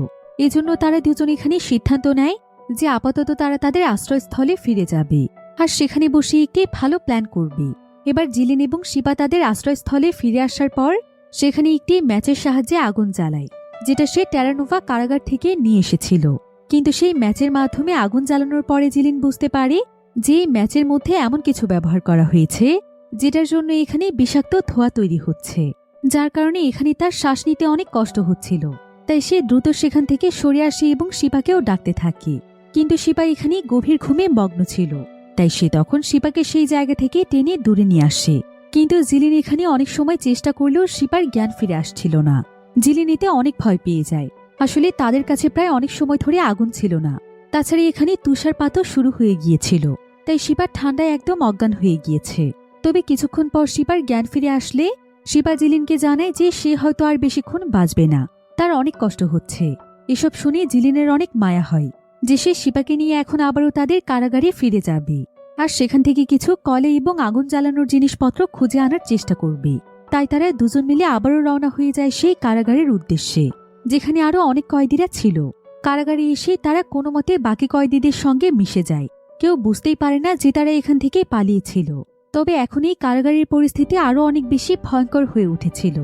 এজন্য তারা দুজন এখানে সিদ্ধান্ত নেয় যে আপাতত তারা তাদের আশ্রয়স্থলে ফিরে যাবে, আর সেখানে বসে একটি ভালো প্ল্যান করবে। এবার জিলিন এবং শিপা তাদের আশ্রয়স্থলে ফিরে আসার পর সেখানে একটি ম্যাচের সাহায্যে আগুন জ্বালায়, যেটা সে টেরানোভা কারাগার থেকে নিয়ে এসেছিল। কিন্তু সেই ম্যাচের মাধ্যমে আগুন জ্বালানোর পরে জিলিন বুঝতে পারে যে এই ম্যাচের মধ্যে এমন কিছু ব্যবহার করা হয়েছে যেটার জন্য এখানে বিষাক্ত ধোঁয়া তৈরি হচ্ছে, যার কারণে এখানে তার শ্বাস নিতে অনেক কষ্ট হচ্ছিল। তাই সে দ্রুত সেখান থেকে সরে আসে এবং শিপাকেও ডাকতে থাকে। কিন্তু শিপা এখানে গভীর ঘুমে মগ্ন ছিল, তাই সে তখন শিপাকে সেই জায়গা থেকে টেনে দূরে নিয়ে আসে। কিন্তু জিলিন এখানে অনেক সময় চেষ্টা করলেও শিপার জ্ঞান ফিরে আসছিল না। জিলিন এতে অনেক ভয় পেয়ে যায়। আসলে তাদের কাছে প্রায় অনেক সময় ধরে আগুন ছিল না, তাছাড়া এখানে তুষারপাতও শুরু হয়ে গিয়েছিল। তাই শিপার ঠান্ডায় একদম অজ্ঞান হয়ে গিয়েছে। তবে কিছুক্ষণ পর শিপার জ্ঞান ফিরে আসলে শিপা জিলিনকে জানায় যে সে হয়তো আর বেশিক্ষণ বাঁচবে না, তার অনেক কষ্ট হচ্ছে। এসব শুনে জিলিনের অনেক মায়া হয় যে সে শিপাকে নিয়ে এখন আবারও তাদের কারাগারে ফিরে যাবে, আর সেখান থেকে কিছু কয়লা এবং আগুন জ্বালানোর জিনিসপত্র খুঁজে আনার চেষ্টা করবে। তাই তারা দুজন মিলে আবারও রওনা হয়ে যায় সেই কারাগারের উদ্দেশ্যে, যেখানে আরো অনেক কয়েদিরা ছিল। কারাগারে এসে তারা কোনো মতে বাকি কয়েদিদের সঙ্গে মিশে যায়। কেউ বুঝতেই পারে না যে তারা এখান থেকে পালিয়েছিল। তবে এখন এই কারাগারের পরিস্থিতি আরো অনেক বেশি ভয়ঙ্কর হয়ে উঠেছিল।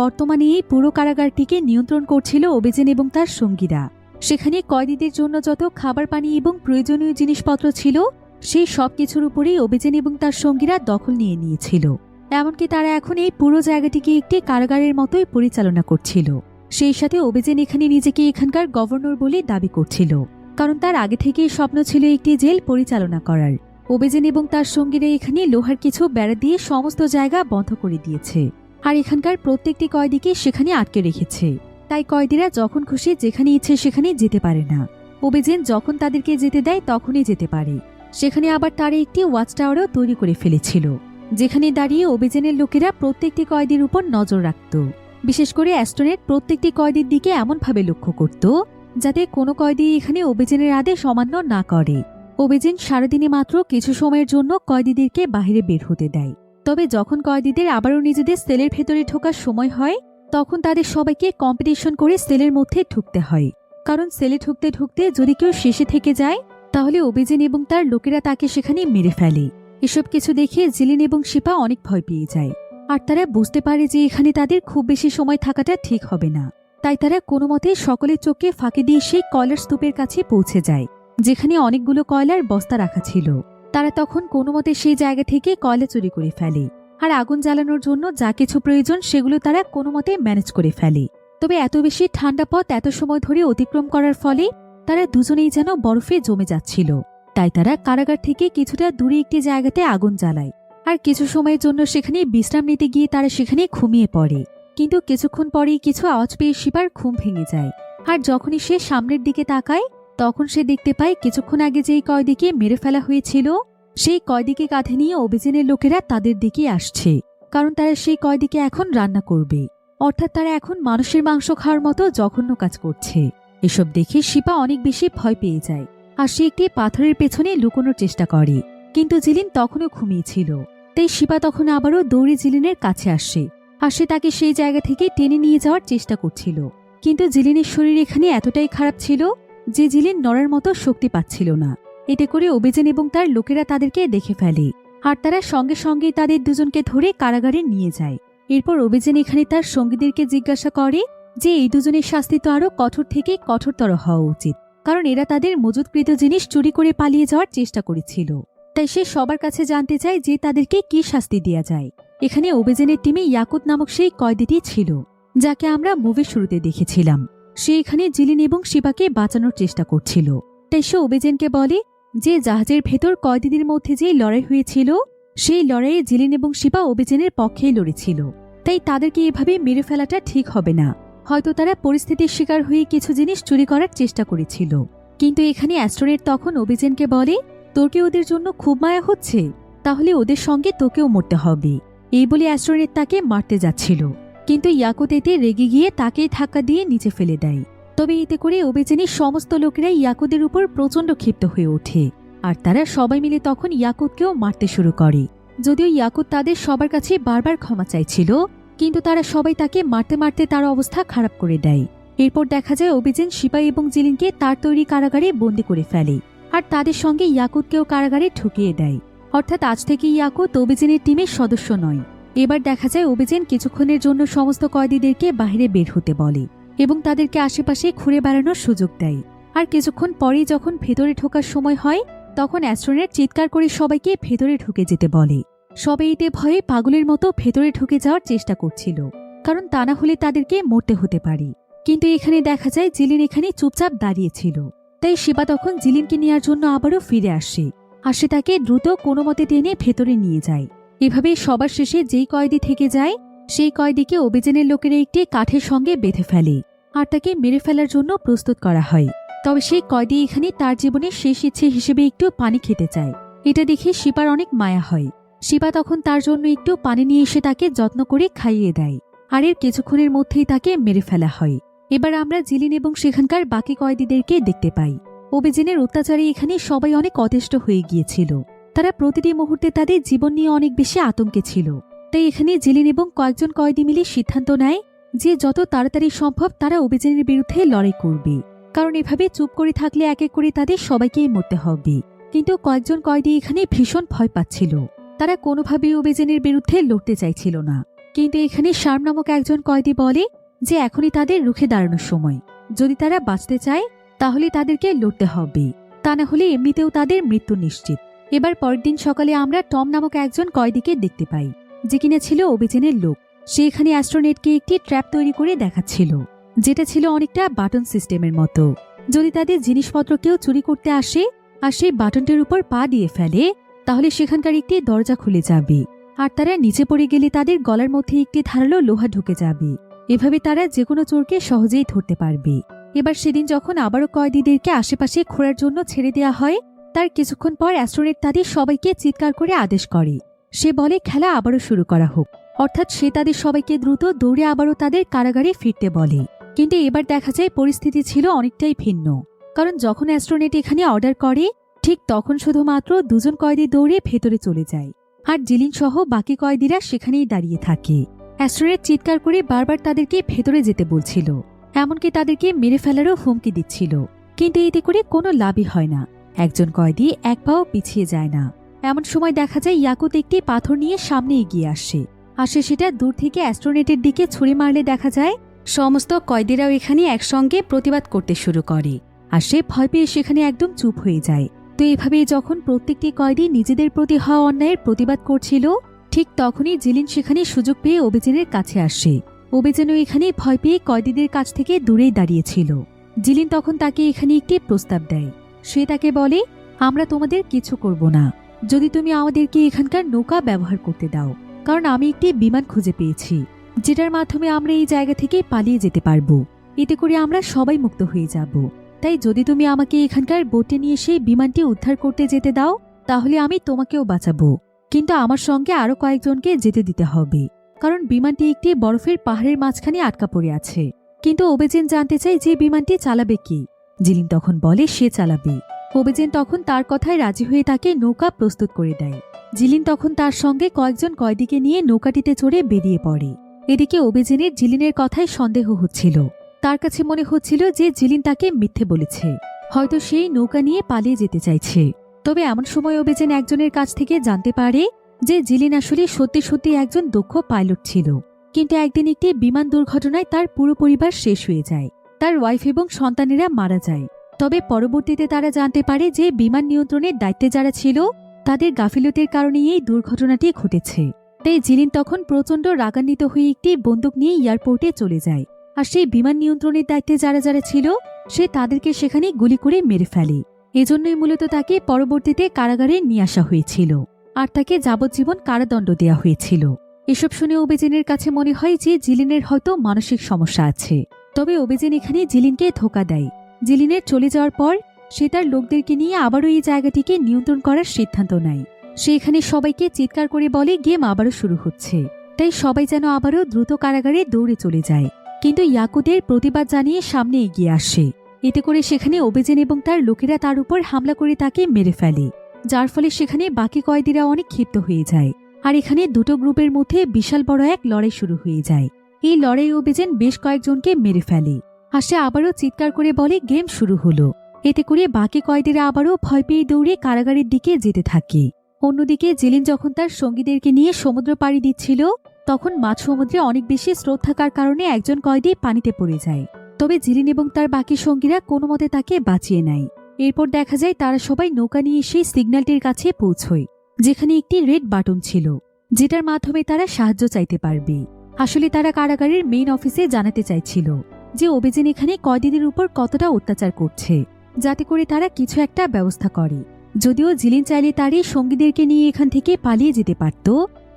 বর্তমানে এই পুরো কারাগারটিকে নিয়ন্ত্রণ করছিল ওবেজেন এবং তার সঙ্গীরা। সেখানে কয়েদিদের জন্য যত খাবার পানি এবং প্রয়োজনীয় জিনিসপত্র ছিল সেই সব কিছুর উপরেই ওবেজেন এবং তার সঙ্গীরা দখল নিয়ে নিয়েছিল। এমনকি তারা এখন এই পুরো জায়গাটিকে একটি কারাগারের মতোই পরিচালনা করছিল। সেই সাথে ওবেজেন এখানে নিজেকে এখানকার গভর্নর বলে দাবি করছিল, কারণ তার আগে থেকেই স্বপ্ন ছিল একটি জেল পরিচালনা করার। ওবেজেন এবং তার সঙ্গীরা এখানে লোহার কিছু বেড়া দিয়ে সমস্ত জায়গা বন্ধ করে দিয়েছে, আর এখানকার প্রত্যেকটি কয়েদিকে সেখানে আটকে রেখেছে। তাই কয়েদিরা যখন খুশি যেখানে ইচ্ছে সেখানে যেতে পারে না। ওবেজেন যখন তাদেরকে যেতে দেয় তখনই যেতে পারে। সেখানে আবার তারা একটি ওয়াচ টাওয়ারও তৈরি করে ফেলেছিল, যেখানে দাঁড়িয়ে ওবেজেনের লোকেরা প্রত্যেকটি কয়েদির উপর নজর রাখত। বিশেষ করে অ্যাস্টনের প্রত্যেকটি কয়েদির দিকে এমনভাবে লক্ষ্য করত যাতে কোনো কয়েদি এখানে ওবেজেনের আদেশ অমান্য না করে। ওবেজেন সারাদিনে মাত্র কিছু সময়ের জন্য কয়েদিদেরকে বাইরে বের হতে দেয়। তবে যখন কয়েদিদের আবারও নিজেদের সেলের ভেতরে ঢোকার সময় হয় তখন তাদের সবাইকে কম্পিটিশন করে সেলের মধ্যে ঢুকতে হয়, কারণ সেলে ঢুকতে ঢুকতে যদি কেউ শেষে থেকে যায় তাহলে ওবেজেন এবং তার লোকেরা তাকে সেখানে মেরে ফেলে। এসব কিছু দেখে জিলিন এবং শিপা অনেক ভয় পেয়ে যায়, আর তারা বুঝতে পারে যে এখানে তাদের খুব বেশি সময় থাকাটা ঠিক হবে না। তাই তারা কোনো মতে সকলের চোখকে ফাঁকি দিয়ে সেই কয়লার স্তূপের কাছে পৌঁছে যায়, যেখানে অনেকগুলো কয়লার বস্তা রাখা ছিল। তারা তখন কোনো মতে সেই জায়গা থেকে কয়লা চুরি করে ফেলে, আর আগুন জ্বালানোর জন্য যা কিছু প্রয়োজন সেগুলো তারা কোনো মতে ম্যানেজ করে ফেলে। তবে এত বেশি ঠান্ডা পথ এত সময় ধরে অতিক্রম করার ফলে তারা দুজনেই যেন বরফে জমে যাচ্ছিল। তাই তারা কারাগার থেকে কিছুটা দূরে একটি জায়গাতে আগুন জ্বালায়, আর কিছু সময়ের জন্য সেখানে বিশ্রাম নিতে গিয়ে তারা সেখানে ঘুমিয়ে পড়ে। কিন্তু কিছুক্ষণ পরেই কিছু আওয়াজ পেয়ে শিবার ঘুম ভেঙে যায়, আর যখনই সে সামনের দিকে তাকায় তখন সে দেখতে পায় কিছুক্ষণ আগে যেই কয়েদিকে মেরে ফেলা হয়েছিল সেই কয়েদিকে কাঁধে নিয়ে অভিযানের লোকেরা তাদের দিকে আসছে, কারণ তারা সেই কয়েদিকে এখন রান্না করবে। অর্থাৎ তারা এখন মানুষের মাংস খাওয়ার মতো জঘন্য কাজ করছে। এসব দেখে শিপা অনেক বেশি ভয় পেয়ে যায়, আর সে একটি পাথরের পেছনে লুকোনোর চেষ্টা করে। কিন্তু জিলিন তখনও ঘুমিয়েছিল, তাই শিপা তখন আবারও দৌড়ে জিলিনের কাছে আসে, আর সে তাকে সেই জায়গা থেকে টেনে নিয়ে যাওয়ার চেষ্টা করছিল। কিন্তু জিলিনের শরীর এখানে এতটাই খারাপ ছিল যে জিলিন নড়ার মতো শক্তি পাচ্ছিল না। এতে করে অভিযান এবং তার লোকেরা তাদেরকে দেখে ফেলে, আর তারা সঙ্গে সঙ্গেই তাদের দুজনকে ধরে কারাগারে নিয়ে যায়। এরপর অভিযান এখানে তার সঙ্গীদেরকে জিজ্ঞাসা করে যে এই দুজনের শাস্তি তো আরও কঠোর থেকে কঠোরতর হওয়া উচিত, কারণ এরা তাদের মজুতকৃত জিনিস চুরি করে পালিয়ে যাওয়ার চেষ্টা করেছিল। তাই সে সবার কাছে জানতে চায় যে তাদেরকে কি শাস্তি দেয়া যায়। এখানে অভিযানের টিমে ইয়াকুত নামক সেই কয়েদিটি ছিল, যাকে আমরা মুভির শুরুতে দেখেছিলাম। সে এখানে জিলিন এবং শিবাকে বাঁচানোর চেষ্টা করছিল। তাই সে অভিযানকে বলে যে জাহাজের ভেতর কয়েদিদের মধ্যে যে লড়াই হয়েছিল সেই লড়াইয়ে জিলিন এবং শিবা অভিযানের পক্ষেই লড়েছিল। তাই তাদেরকে এভাবে মেরে ফেলাটা ঠিক হবে না। হয়তো তারা পরিস্থিতির শিকার হয়ে কিছু জিনিস চুরি করার চেষ্টা করেছিল। কিন্তু এখানে অ্যাস্ট্রোনেট তখন অভিযানকে বলে তোর কি ওদের জন্য খুব মায়া হচ্ছে? তাহলে ওদের সঙ্গে তোকেও মরতে হবে। এই বলে অ্যাস্ট্রোনেট তাকে মারতে যাচ্ছিল, কিন্তু ইয়াকুত এতে রেগে গিয়ে তাকেই ধাক্কা দিয়ে নিচে ফেলে দেয়। তবে এতে করে অভিযানের সমস্ত লোকেরাই ইয়াকুতের উপর প্রচণ্ড ক্ষিপ্ত হয়ে ওঠে, আর তারা সবাই মিলে তখন ইয়াকুতকেও মারতে শুরু করে। যদিও ইয়াকুত তাদের সবার কাছে বারবার ক্ষমা চাইছিল, কিন্তু তারা সবাই তাকে মারতে মারতে তার অবস্থা খারাপ করে দেয়। এরপর দেখা যায় অভিযান শিপা এবং জিলিনকে তার তৈরি কারাগারে বন্দী করে ফেলে, আর তাদের সঙ্গে ইয়াকুতকেও কারাগারে ঢুকিয়ে দেয়। অর্থাৎ আজ থেকে ইয়াকুত অভিযানের টিমের সদস্য নয়। এবার দেখা যায় অভিযান কিছুক্ষণের জন্য সমস্ত কয়েদিদেরকে বাইরে বের হতে বলে এবং তাদেরকে আশেপাশে ঘুরে বেড়ানোর সুযোগ দেয়। আর কিছুক্ষণ পরেই যখন ভেতরে ঢোকার সময় হয় তখন অ্যাস্ট্রোনেট চিৎকার করে সবাইকে ভেতরে ঢুকে যেতে বলে। সবাই এতে ভয়ে পাগলের মতো ভেতরে ঢুকে যাওয়ার চেষ্টা করছিল, কারণ তা না হলে তাদেরকে মরতে হতে পারে। কিন্তু এখানে দেখা যায় জিলিন এখানে চুপচাপ দাঁড়িয়েছিল। তাই শিবা তখন জিলিনকে নেওয়ার জন্য আবারও ফিরে আসে, আর সে তাকে দ্রুত কোনো মতে টেনে ভেতরে নিয়ে যায়। এভাবে সবার শেষে যেই কয়েদি থেকে যায় সেই কয়েদিকে অভিযানের লোকেরা একটি কাঠের সঙ্গে বেঁধে ফেলে, আর তাকে মেরে ফেলার জন্য প্রস্তুত করা হয়। তবে সেই কয়েদি এখানে তার জীবনের শেষ ইচ্ছে হিসেবে একটু পানি খেতে চায়। এটা দেখে শিবার অনেক মায়া হয়। শিবা তখন তার জন্য একটু পানি নিয়ে এসে তাকে যত্ন করে খাইয়ে দেয়, আর এর কিছুক্ষণের মধ্যেই তাকে মেরে ফেলা হয়। এবার আমরা জিলিন এবং সেখানকার বাকি কয়েদিদেরকে দেখতে পাই। অভিযানের অত্যাচারে এখানে সবাই অনেক অতিষ্ঠ হয়ে গিয়েছিল। তারা প্রতিটি মুহূর্তে তাদের জীবন নিয়ে অনেক বেশি আতঙ্কে ছিল। তাই এখানে জিলিন এবং কয়েকজন কয়েদি মিলে সিদ্ধান্ত নেয় যে যত তাড়াতাড়ি সম্ভব তারা অভিযানের বিরুদ্ধে লড়াই করবে, কারণ এভাবে চুপ করে থাকলে এক এক করে তাদের সবাইকেই মরতে হবে। কিন্তু কয়েকজন কয়েদি এখানে ভীষণ ভয় পাচ্ছিল। তারা কোনোভাবেই অভিযানের বিরুদ্ধে লড়তে চাইছিল না। কিন্তু এখানে শার্ম নামক একজন কয়েদি বলে যে এখনই তাদের রুখে দাঁড়ানোর সময়। যদি তারা বাঁচতে চায় তাহলে তাদেরকে লড়তে হবে, তা না হলে এমনিতেও তাদের মৃত্যু নিশ্চিত। এবার পরের দিন সকালে আমরা টম নামক একজন কয়েদিকে দেখতে পাই, যে কিনা ছিল অভিযানের লোক। সে এখানে অ্যাস্ট্রোনেটকে একটি ট্র্যাপ তৈরি করে দেখাচ্ছিল, যেটা ছিল অনেকটা বাটন সিস্টেমের মতো। যদি তাদের জিনিসপত্র কেউ চুরি করতে আসে আর সেই বাটনটির উপর পা দিয়ে ফেলে তাহলে সেখানকার একটি দরজা খুলে যাবে, আর তারা নিচে পড়ে গেলে তাদের গলার মধ্যে একটি ধারালো লোহা ঢুকে যাবে। এভাবে তারা যে কোনো চোরকে সহজেই ধরতে পারবে। এবার সেদিন যখন আবারও কয়েদিদেরকে আশেপাশে ঘোরার জন্য ছেড়ে দেওয়া হয় তার কিছুক্ষণ পর অ্যাস্ট্রোনেট তাদের সবাইকে চিৎকার করে আদেশ করে। সে বলে খেলা আবারও শুরু করা হোক, অর্থাৎ সে তাদের সবাইকে দ্রুত দৌড়ে আবারও তাদের কারাগারে ফিরতে বলে। কিন্তু এবার দেখা যায় পরিস্থিতি ছিল অনেকটাই ভিন্ন, কারণ যখন অ্যাস্ট্রোনেট এখানে অর্ডার করে ঠিক তখন শুধুমাত্র দুজন কয়েদি দৌড়ে ভেতরে চলে যায়, আর জিলিন সহ বাকি কয়েদিরা সেখানেই দাঁড়িয়ে থাকে। অ্যাস্ট্রোনেট চিৎকার করে বারবার তাদেরকে ভেতরে যেতে বলছিল, এমনকি তাদেরকে মেরে ফেলারও হুমকি দিচ্ছিল। কিন্তু এতে করে কোনো লাভই হয় না। একজন কয়েদি এক পাও পিছিয়ে যায় না। এমন সময় দেখা যায় ইয়াকুত একটি পাথর নিয়ে সামনে এগিয়ে আসে। সেটা দূর থেকে অ্যাস্ট্রোনেটের দিকে ছুঁড়ে মারলে দেখা যায় সমস্ত কয়েদিরাও এখানে একসঙ্গে প্রতিবাদ করতে শুরু করে আর সে ভয় পেয়ে সেখানে একদম চুপ হয়ে যায়। তো এভাবেই যখন প্রত্যেকটি কয়েদি নিজেদের প্রতি হওয়া অন্যায়ের প্রতিবাদ করছিল, ঠিক তখনই জিলিন সেখানে সুযোগ পেয়ে অভিযানের কাছে আসে। অভিযানও এখানে ভয় পেয়ে কয়েদিদের কাছ থেকে দূরেই দাঁড়িয়েছিল। জিলিন তখন তাকে এখানে একটি প্রস্তাব দেয়। সে তাকে বলে, আমরা তোমাদের কিছু করব না যদি তুমি আমাদেরকে এখানকার নৌকা ব্যবহার করতে দাও, কারণ আমি একটি বিমান খুঁজে পেয়েছি যেটার মাধ্যমে আমরা এই জায়গা থেকে পালিয়ে যেতে পারবো। এতে করে আমরা সবাই মুক্ত হয়ে যাব। তাই যদি তুমি আমাকে এখানকার বোটে নিয়ে সেই বিমানটি উদ্ধার করতে যেতে দাও, তাহলে আমি তোমাকেও বাঁচাবো, কিন্তু আমার সঙ্গে আরো কয়েকজনকে যেতে দিতে হবে, কারণ বিমানটি একটি বরফের পাহাড়ের মাঝখানে আটকা পড়ে আছে। কিন্তু ওবেজেন জানতে চায় যে বিমানটি চালাবে কি। জিলিন তখন বলে সে চালাবে। ওবেজেন তখন তার কথায় রাজি হয়ে তাকে নৌকা প্রস্তুত করে দেয়। জিলিন তখন তার সঙ্গে কয়েকজন কয়েদিকে নিয়ে নৌকাটিতে চড়ে বেরিয়ে পড়ে। এদিকে ওবেজেনের জিলিনের কথায় সন্দেহ হচ্ছিল। তার কাছে মনে হচ্ছিল যে জিলিন তাকে মিথ্যে বলেছে, হয়তো সেই নৌকা নিয়ে পালিয়ে যেতে চাইছে। তবে এমন সময় ওবেজেন একজনের কাছ থেকে জানতে পারে যে জিলিন আসলে সত্যি সত্যি একজন দক্ষ পাইলট ছিল, কিন্তু একদিন একটি বিমান দুর্ঘটনায় তার পুরো পরিবার শেষ হয়ে যায়। তার ওয়াইফ এবং সন্তানেরা মারা যায়। তবে পরবর্তীতে তারা জানতে পারে যে বিমান নিয়ন্ত্রণের দায়িত্বে যারা ছিল তাদের গাফিলতির কারণেই এই দুর্ঘটনাটি ঘটেছে। তাই জিলিন তখন প্রচণ্ড রাগান্বিত হয়ে একটি বন্দুক নিয়ে এয়ারপোর্টে চলে যায়। আর সেই বিমান নিয়ন্ত্রণের দায়িত্বে যারা যারা ছিল সে তাদেরকে সেখানে গুলি করে মেরে ফেলে। এজন্যই মূলত তাকে পরবর্তীতে কারাগারে নিয়ে আসা হয়েছিল আর তাকে যাবজ্জীবন কারাদণ্ড দেওয়া হয়েছিল। এসব শুনে ওবেজেনের কাছে মনে হয় যে জিলিনের হয়তো মানসিক সমস্যা আছে। তবে ওবেজেন এখানে জিলিনকে ধোঁকা দেয়। জিলিনের চলে যাওয়ার পর সে তার লোকদেরকে নিয়ে আবারও এই জায়গাটিকে নিয়ন্ত্রণ করার সিদ্ধান্ত নেয়। সে এখানে সবাইকে চিৎকার করে বলে গেম আবারও শুরু হচ্ছে, তাই সবাই যেন আবারও দ্রুত কারাগারে দৌড়ে চলে যায়। কিন্তু ইয়াকুতের প্রতিবাদ জানিয়ে সামনে এগিয়ে আসে। এতে করে সেখানে ওবেজেন এবং তার লোকেরা তার উপর হামলা করে তাকে মেরে ফেলে, যার ফলে সেখানে বাকি কয়েদিরা অনেক ক্ষিপ্ত হয়ে যায়। আর এখানে দুটো গ্রুপের মধ্যে বিশাল বড় এক লড়াই শুরু হয়ে যায়। এই লড়াই ওবেজেন বেশ কয়েকজনকে মেরে ফেলে আর সে আবারও চিৎকার করে বলে গেম শুরু হলো। এতে করে বাকি কয়েদিরা আবারও ভয় পেয়ে দৌড়ে কারাগারের দিকে যেতে থাকে। অন্যদিকে জিলিন যখন তার সঙ্গীদেরকে নিয়ে সমুদ্র পাড়ি দিচ্ছিল, তখন মাঝ সমুদ্রে অনেক বেশি স্রোত থাকার কারণে একজন কয়েদি পানিতে পড়ে যায়। তবে জিলিন এবং তার বাকি সঙ্গীরা কোনো মতে তাকে বাঁচিয়ে নেয়। এরপর দেখা যায় তারা সবাই নৌকা নিয়ে সেই সিগন্যালটির কাছে পৌঁছয়, যেখানে একটি রেড বাটন ছিল, যেটার মাধ্যমে তারা সাহায্য চাইতে পারবে। আসলে তারা কারাগারের মেইন অফিসে জানাতে চাইছিল যে ওবেজেন এখানে কয়েদিদের উপর কতটা অত্যাচার করছে, যাতে করে তারা কিছু একটা ব্যবস্থা করে। যদিও জিলিন চাইলে তার এই সঙ্গীদেরকে নিয়ে এখান থেকে পালিয়ে যেতে পারত,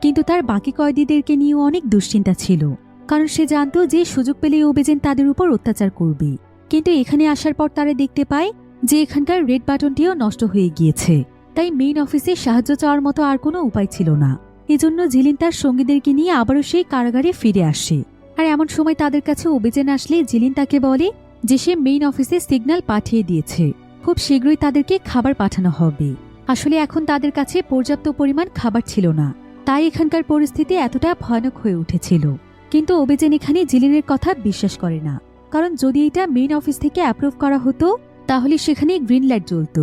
কিন্তু তার বাকি কয়েদিদেরকে নিয়েও অনেক দুশ্চিন্তা ছিল, কারণ সে জানত যে সুযোগ পেলে ওবেজেন তাদের উপর অত্যাচার করবে। কিন্তু এখানে আসার পর তারা দেখতে পায় যে এখানকার রেড বাটনটিও নষ্ট হয়ে গিয়েছে। তাই মেইন অফিসে সাহায্য চাওয়ার মতো আর কোনো উপায় ছিল না। এজন্য জিলিন তার সঙ্গীদেরকে নিয়ে আবারও সেই কারাগারে ফিরে আসে। আর এমন সময় তাদের কাছে ওবেজেন আসলে জিলিন তাকে বলে যে সে মেইন অফিসে সিগন্যাল পাঠিয়ে দিয়েছে, খুব শীঘ্রই তাদেরকে খাবার পাঠানো হবে। আসলে এখন তাদের কাছে পর্যাপ্ত পরিমাণ খাবার ছিল না, তাই এখানকার পরিস্থিতি এতটা ভয়ানক হয়ে উঠেছিল। কিন্তু ওবেজেন এখানে জিলিনের কথা বিশ্বাস করে না, কারণ যদি এটা মেইন অফিস থেকে অ্যাপ্রুভ করা হতো তাহলে সেখানে গ্রিন লাইট জ্বলত।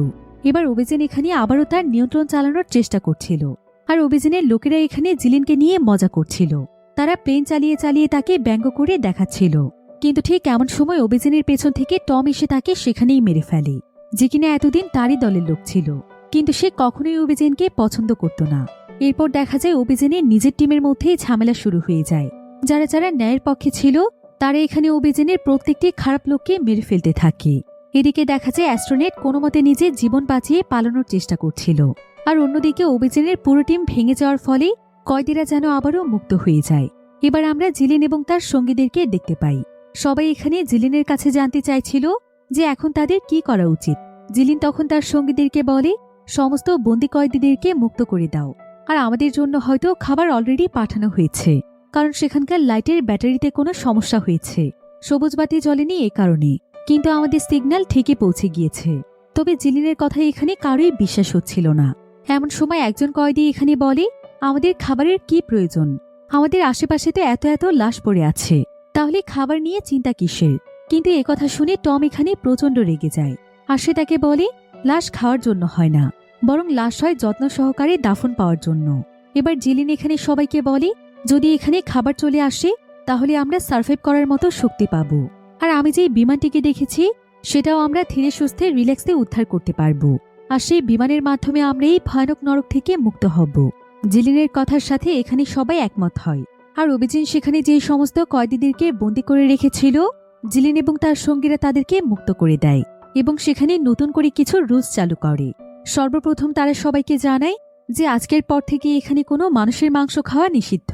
এবার ওবেজেন এখানে আবারও তার নিয়ন্ত্রণ চালানোর চেষ্টা করছিল, আর ওবেজেনের লোকেরা এখানে জিলিনকে নিয়ে মজা করছিল। তারা প্লেন চালিয়ে চালিয়ে তাকে ব্যঙ্গ করে দেখাচ্ছিল। কিন্তু ঠিক এমন সময় ওবেজেনের পেছন থেকে টম এসে তাকে সেখানেই মেরে ফেলে, যে কিনা এতদিন তারই দলের লোক ছিল, কিন্তু সে কখনোই ওবেজেনকে পছন্দ করত না। এরপর দেখা যায় ওবেজেনের নিজের টিমের মধ্যেই ঝামেলা শুরু হয়ে যায়। যারা যারা ন্যায়ের পক্ষে ছিল তারা এখানে ওবেজেনের প্রত্যেকটি খারাপ লোককে মেরে ফেলতে থাকে। এদিকে দেখা যায় অ্যাস্ট্রোনেট কোনো মতে নিজের জীবন বাঁচিয়ে পালানোর চেষ্টা করছিল, আর অন্যদিকে ওবেজেনের পুরো টিম ভেঙে যাওয়ার ফলে কয়েদিরা যেন আবারও মুক্ত হয়ে যায়। এবার আমরা জিলিন এবং তার সঙ্গীদেরকে দেখতে পাই। সবাই এখানে জিলিনের কাছে জানতে চাইছিল যে এখন তাদের কি করা উচিত। জিলিন তখন তার সঙ্গীদেরকে বলে সমস্ত বন্দি কয়েদিদেরকে মুক্ত করে দাও, আর আমাদের জন্য হয়তো খাবার অলরেডি পাঠানো হয়েছে, কারণ সেখানকার লাইটের ব্যাটারিতে কোনো সমস্যা হয়েছে, সবুজ বাতি জ্বলেনি এ কারণে, কিন্তু আমাদের সিগন্যাল ঠিকই পৌঁছে গিয়েছে। তবে জিলিনের কথা এখানে কারোই বিশ্বাস হচ্ছিল না। এমন সময় একজন কয়েদি এখানে বলে আমাদের খাবারের কি প্রয়োজন, আমাদের আশেপাশে তো এত এত লাশ পড়ে আছে, তাহলে খাবার নিয়ে চিন্তা কিসের। কিন্তু একথা শুনে টম এখানে প্রচণ্ড রেগে যায়, আর সে তাকে বলে লাশ খাওয়ার জন্য হয় না, বরং লাশ হয় যত্ন সহকারে দাফন পাওয়ার জন্য। এবার জিলিন এখানে সবাইকে বলে যদি এখানে খাবার চলে আসে তাহলে আমরা সার্ভাইভ করার মতো শক্তি পাবো। আর আমি যে বিমানটিকে দেখেছি সেটাও আমরা ধীরে সুস্থে রিল্যাক্সে উদ্ধার করতে পারবো। আর সেই বিমানের মাধ্যমে আমরা এই ভয়ানক নরক থেকে মুক্ত হব। জিলিনের কথার সাথে এখানে সবাই একমত হয়। আর অভিজিৎ সেখানে যে সমস্ত কয়েদিদেরকে বন্দী করে রেখেছিল, জিলিন এবং তার সঙ্গীরা তাদেরকে মুক্ত করে দেয় এবং সেখানে নতুন করে কিছু রুলস চালু করে। সর্বপ্রথম তারা সবাইকে জানায় যে আজকের পর থেকে এখানে কোনো মানুষের মাংস খাওয়া নিষিদ্ধ।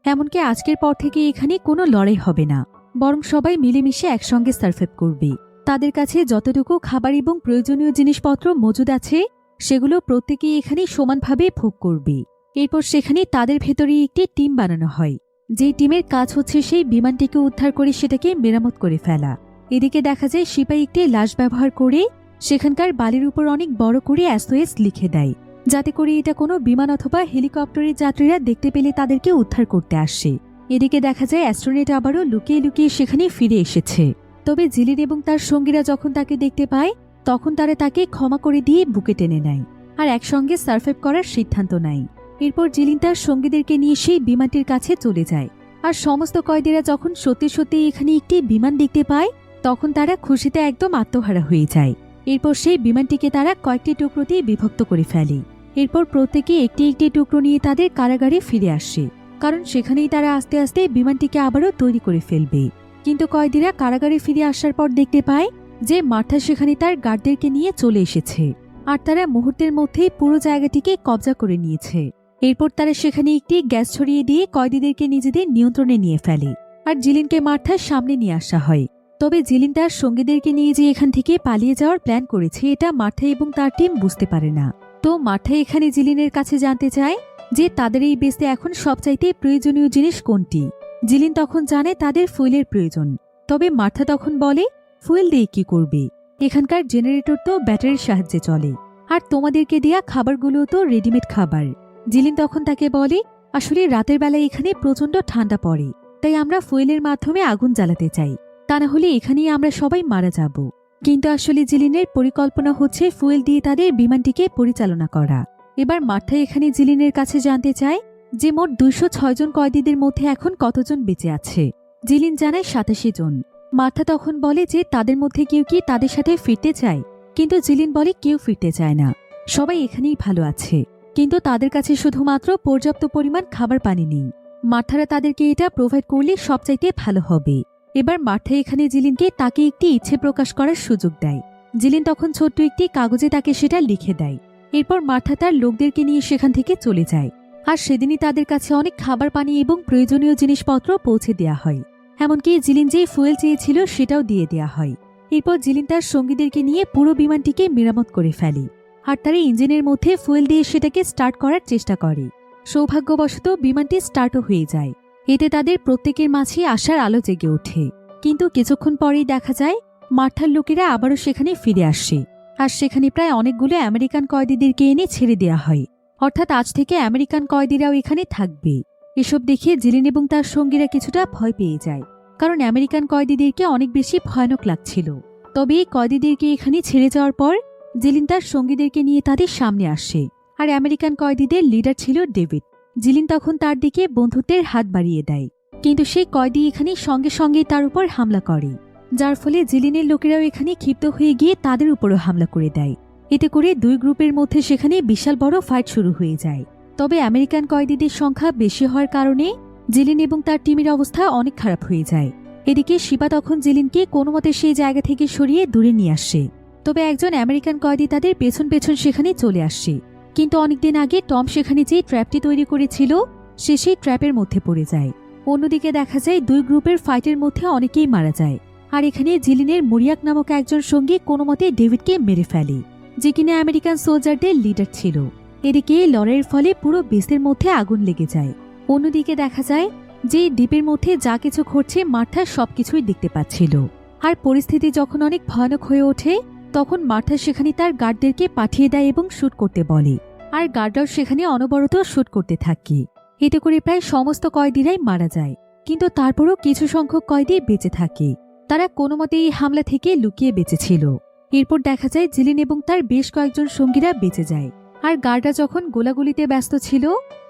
এমনকি আজকের পর থেকে এখানে কোনো লড়াই হবে না, বরং সবাই মিলেমিশে একসঙ্গে সার্ভাইভ করবে। তাদের কাছে যতটুকু খাবার এবং প্রয়োজনীয় জিনিসপত্র মজুদ আছে সেগুলো প্রত্যেকেই এখানে সমানভাবে ভোগ করবে। এরপর সেখানে তাদের ভেতরে একটি টিম বানানো হয়, যে টিমের কাজ হচ্ছে সেই বিমানটিকে উদ্ধার করে সেটাকে মেরামত করে ফেলা। এদিকে দেখা যায় সিপাই একটি লাশ ব্যবহার করে সেখানকার বালির উপর অনেক বড় করে SOS লিখে দেয়, যাতে করে এটা কোনো বিমান অথবা হেলিকপ্টারের যাত্রীরা দেখতে পেলে তাদেরকে উদ্ধার করতে আসে। এদিকে দেখা যায় অ্যাস্ট্রোনেট আবারও লুকিয়ে লুকিয়ে সেখানে ফিরে এসেছে। তবে জিলিন এবং তার সঙ্গীরা যখন তাকে দেখতে পায় তখন তারা তাকে ক্ষমা করে দিয়ে বুকে টেনে নেয় আর একসঙ্গে সার্ভাইভ করার সিদ্ধান্ত নেয়। এরপর জিলিন তার সঙ্গীদেরকে নিয়ে সেই বিমানটির কাছে চলে যায়। আর সমস্ত কয়েদিরা যখন সত্যি সত্যি এখানে একটি বিমান দেখতে পায় তখন তারা খুশিতে একদম আত্মহারা হয়ে যায়। এরপর সেই বিমানটিকে তারা কয়েকটি টুকরোতে বিভক্ত করে ফেলে। এরপর প্রত্যেকে একটি একটি টুকরো নিয়ে তাদের কারাগারে ফিরে আসে, কারণ সেখানেই তারা আস্তে আস্তে বিমানটিকে আবারও তৈরি করে ফেলবে। কিন্তু কয়েদিরা কারাগারে ফিরে আসার পর দেখতে পায় যে মার্থা সেখানে তার গার্ডদেরকে নিয়ে চলে এসেছে আর তারা মুহূর্তের মধ্যেই পুরো জায়গাটিকে কবজা করে নিয়েছে। এরপর তারা সেখানে একটি গ্যাস ছড়িয়ে দিয়ে কয়েদিদেরকে নিজেদের নিয়ন্ত্রণে নিয়ে ফেলে আর জিলিনকে মার্থার সামনে নিয়ে আসা হয়। তবে জিলিন তার সঙ্গীদেরকে নিয়ে যে এখান থেকে পালিয়ে যাওয়ার প্ল্যান করেছে এটা মার্থা এবং তার টিম বুঝতে পারে না। তো মার্থা এখানে জিলিনের কাছে জানতে চায় যে তাদের এই বেসে এখন সবচাইতে প্রয়োজনীয় জিনিস কোনটি। জিলিন তখন জানে তাদের ফুয়েলের প্রয়োজন। তবে মার্থা তখন বলে, ফুয়েল দিয়ে কি করবে? এখানকার জেনারেটর তো ব্যাটারির সাহায্যে চলে, আর তোমাদেরকে দেয়া খাবারগুলো তো রেডিমেড খাবার। জিলিন তখন তাকে বলে, আসলে রাতের বেলায় এখানে প্রচন্ড ঠান্ডা পড়ে, তাই আমরা ফুয়েলের মাধ্যমে আগুন জ্বালাতে চাই, তা না হলে এখানেই আমরা সবাই মারা যাব। কিন্তু আসলে জিলিনের পরিকল্পনা হচ্ছে ফুয়েল দিয়ে তাদের বিমানটিকে পরিচালনা করা। এবার মার্থা এখানে জিলিনের কাছে জানতে চায় যে মোট 206 জন কয়েদিদের মধ্যে এখন কতজন বেঁচে আছে। জিলিন জানায় 87 জন। মার্থা তখন বলে যে তাদের মধ্যে কেউ কি তাদের সাথে ফিরতে চায়, কিন্তু জিলিন বলে কেউ ফিরতে চায় না, সবাই এখানেই ভালো আছে, কিন্তু তাদের কাছে শুধুমাত্র পর্যাপ্ত পরিমাণ খাবার পানি নেই। মার্থারা তাদেরকে এটা প্রোভাইড করলে সবচাইতে ভালো হবে। এবার মার্থা এখানে জিলিনকে তাকে একটি ইচ্ছে প্রকাশ করার সুযোগ দেয়। জিলিন তখন ছোট্ট একটি কাগজে তাকে সেটা লিখে দেয়। এরপর মার্থা তার লোকদেরকে নিয়ে সেখান থেকে চলে যায়। আর সেদিনই তাদের কাছে অনেক খাবার পানি এবং প্রয়োজনীয় জিনিসপত্র পৌঁছে দেওয়া হয়। এমনকি জিলিন যে ফুয়েল চেয়েছিল সেটাও দিয়ে দেওয়া হয়। এরপর জিলিন তার সঙ্গীদেরকে নিয়ে পুরো বিমানটিকে মেরামত করে ফেলে আর তারা ইঞ্জিনের মধ্যে ফুয়েল দিয়ে সেটাকে স্টার্ট করার চেষ্টা করে। সৌভাগ্যবশত বিমানটি স্টার্টও হয়ে যায়। এতে তাদের প্রত্যেকের মাঝে আশার আলো জেগে ওঠে। কিন্তু কিছুক্ষণ পরেই দেখা যায় মার্থার লোকেরা আবারও সেখানে ফিরে আসে আর সেখানে প্রায় অনেকগুলো আমেরিকান কয়েদিদেরকে এনে ছেড়ে দেওয়া হয়। অর্থাৎ আজ থেকে আমেরিকান কয়েদিরাও এখানে থাকবে। এসব দেখে জিলিন এবং তার সঙ্গীরা কিছুটা ভয় পেয়ে যায়, কারণ আমেরিকান কয়েদিদেরকে অনেক বেশি ভয়ানক লাগছিল। তবে এই কয়েদিদেরকে এখানে ছেড়ে যাওয়ার পর জিলিন তার সঙ্গীদেরকে নিয়ে তাদের সামনে আসে আর আমেরিকান কয়েদিদের লিডার ছিল ডেভিড। জিলিন তখন তার দিকে বন্ধুত্বের হাত বাড়িয়ে দেয়, কিন্তু সেই কয়েদি এখানে সঙ্গে সঙ্গে তার উপর হামলা করে, যার ফলে জিলিনের লোকেরাও এখানে ক্ষিপ্ত হয়ে গিয়ে তাদের উপরও হামলা করে দেয়। এতে করে দুই গ্রুপের মধ্যে সেখানে বিশাল বড় ফাইট শুরু হয়ে যায়। তবে আমেরিকান কয়েদিদের সংখ্যা বেশি হওয়ার কারণে জিলিন এবং তার টিমের অবস্থা অনেক খারাপ হয়ে যায়। এদিকে শিবা তখন জিলিনকে কোনো মতে সেই জায়গা থেকে সরিয়ে দূরে নিয়ে আসে। তবে একজন আমেরিকান কয়েদি তাদের পেছন পেছন সেখানে চলে আসে, কিন্তু অনেকদিন আগে টম সেখানে যে ট্র্যাপটি তৈরি করেছিল সে সেই ট্র্যাপের মধ্যে পড়ে যায়। অন্যদিকে দেখা যায় দুই গ্রুপের ফাইটের মধ্যে অনেকেই মারা যায়। আর এখানে জিলিনের মরিয়াক নামক একজন সঙ্গী কোনো মতে ডেভিডকে মেরে ফেলে, যে কিনা আমেরিকান সোলজারদের লিডার ছিল। এদিকে লড়াইয়ের ফলে পুরো বেসের মধ্যে আগুন লেগে যায়। অন্যদিকে দেখা যায় যে দ্বীপের মধ্যে যা কিছু ঘটছে মার্থা সবকিছুই দেখতে পাচ্ছিল। আর পরিস্থিতি যখন অনেক ভয়ানক হয়ে ওঠে তখন মার্থা সেখানে তার গার্ডদেরকে পাঠিয়ে দেয় এবং শুট করতে বলে, আর গার্ডরাও সেখানে অনবরত শুট করতে থাকে। এতে করে প্রায় সমস্ত কয়েদিরাই মারা যায়, কিন্তু তারপরও কিছু সংখ্যক কয়েদি বেঁচে থাকে। তারা কোনো মতে এই হামলা থেকে লুকিয়ে বেঁচেছিল। এরপর দেখা যায় জিলিন এবং তার বেশ কয়েকজন সঙ্গীরা বেঁচে যায়। আর গার্ডরা যখন গোলাগুলিতে ব্যস্ত ছিল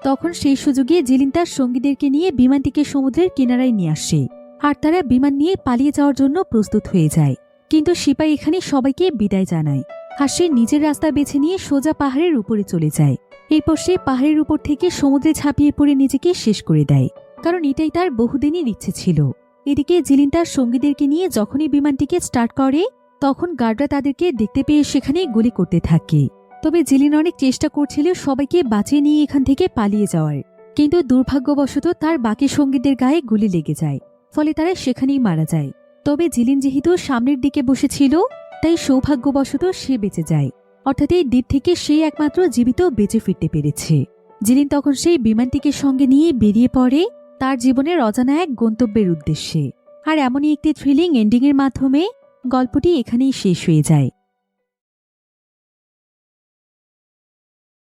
তখন সেই সুযোগে জেলিন তার সঙ্গীদেরকে নিয়ে বিমানটিকে সমুদ্রের কিনারায় নিয়ে আসে আর তারা বিমান নিয়ে পালিয়ে যাওয়ার জন্য প্রস্তুত হয়ে যায়। কিন্তু সিপাই এখানে সবাইকে বিদায় জানায় আর সে নিজের রাস্তা বেছে নিয়ে সোজা পাহাড়ের উপরে চলে যায়। এরপর সে পাহাড়ের উপর থেকে সমুদ্রে ঝাঁপিয়ে পড়ে নিজেকে শেষ করে দেয়, কারণ এটাই তার বহুদিনের ইচ্ছে ছিল। এদিকে জিলিন তার সঙ্গীদেরকে নিয়ে যখনই বিমানটিকে স্টার্ট করে তখন গার্ডরা তাদেরকে দেখতে পেয়ে সেখানে গুলি করতে থাকে। তবে জিলিন অনেক চেষ্টা করছিল সবাইকে বাঁচিয়ে নিয়ে এখান থেকে পালিয়ে যাওয়ার, কিন্তু দুর্ভাগ্যবশত তার বাকি সঙ্গীদের গায়ে গুলি লেগে যায়, ফলে তারা সেখানেই মারা যায়। তবে জিলিন যেহেতু সামনের দিকে বসেছিল তাই সৌভাগ্যবশত সে বেঁচে যায়, অর্থাৎ এই দ্বীপ থেকে সে একমাত্র জীবিত বেঁচে ফিরতে পেরেছে। জিলিন তখন সেই বিমানটিকে সঙ্গে নিয়ে বেরিয়ে পড়ে তার জীবনের অজানা এক গন্তব্যের উদ্দেশ্যে। আর এমনই একটি থ্রিলিং এন্ডিংয়ের মাধ্যমে গল্পটি এখানেই শেষ হয়ে যায়।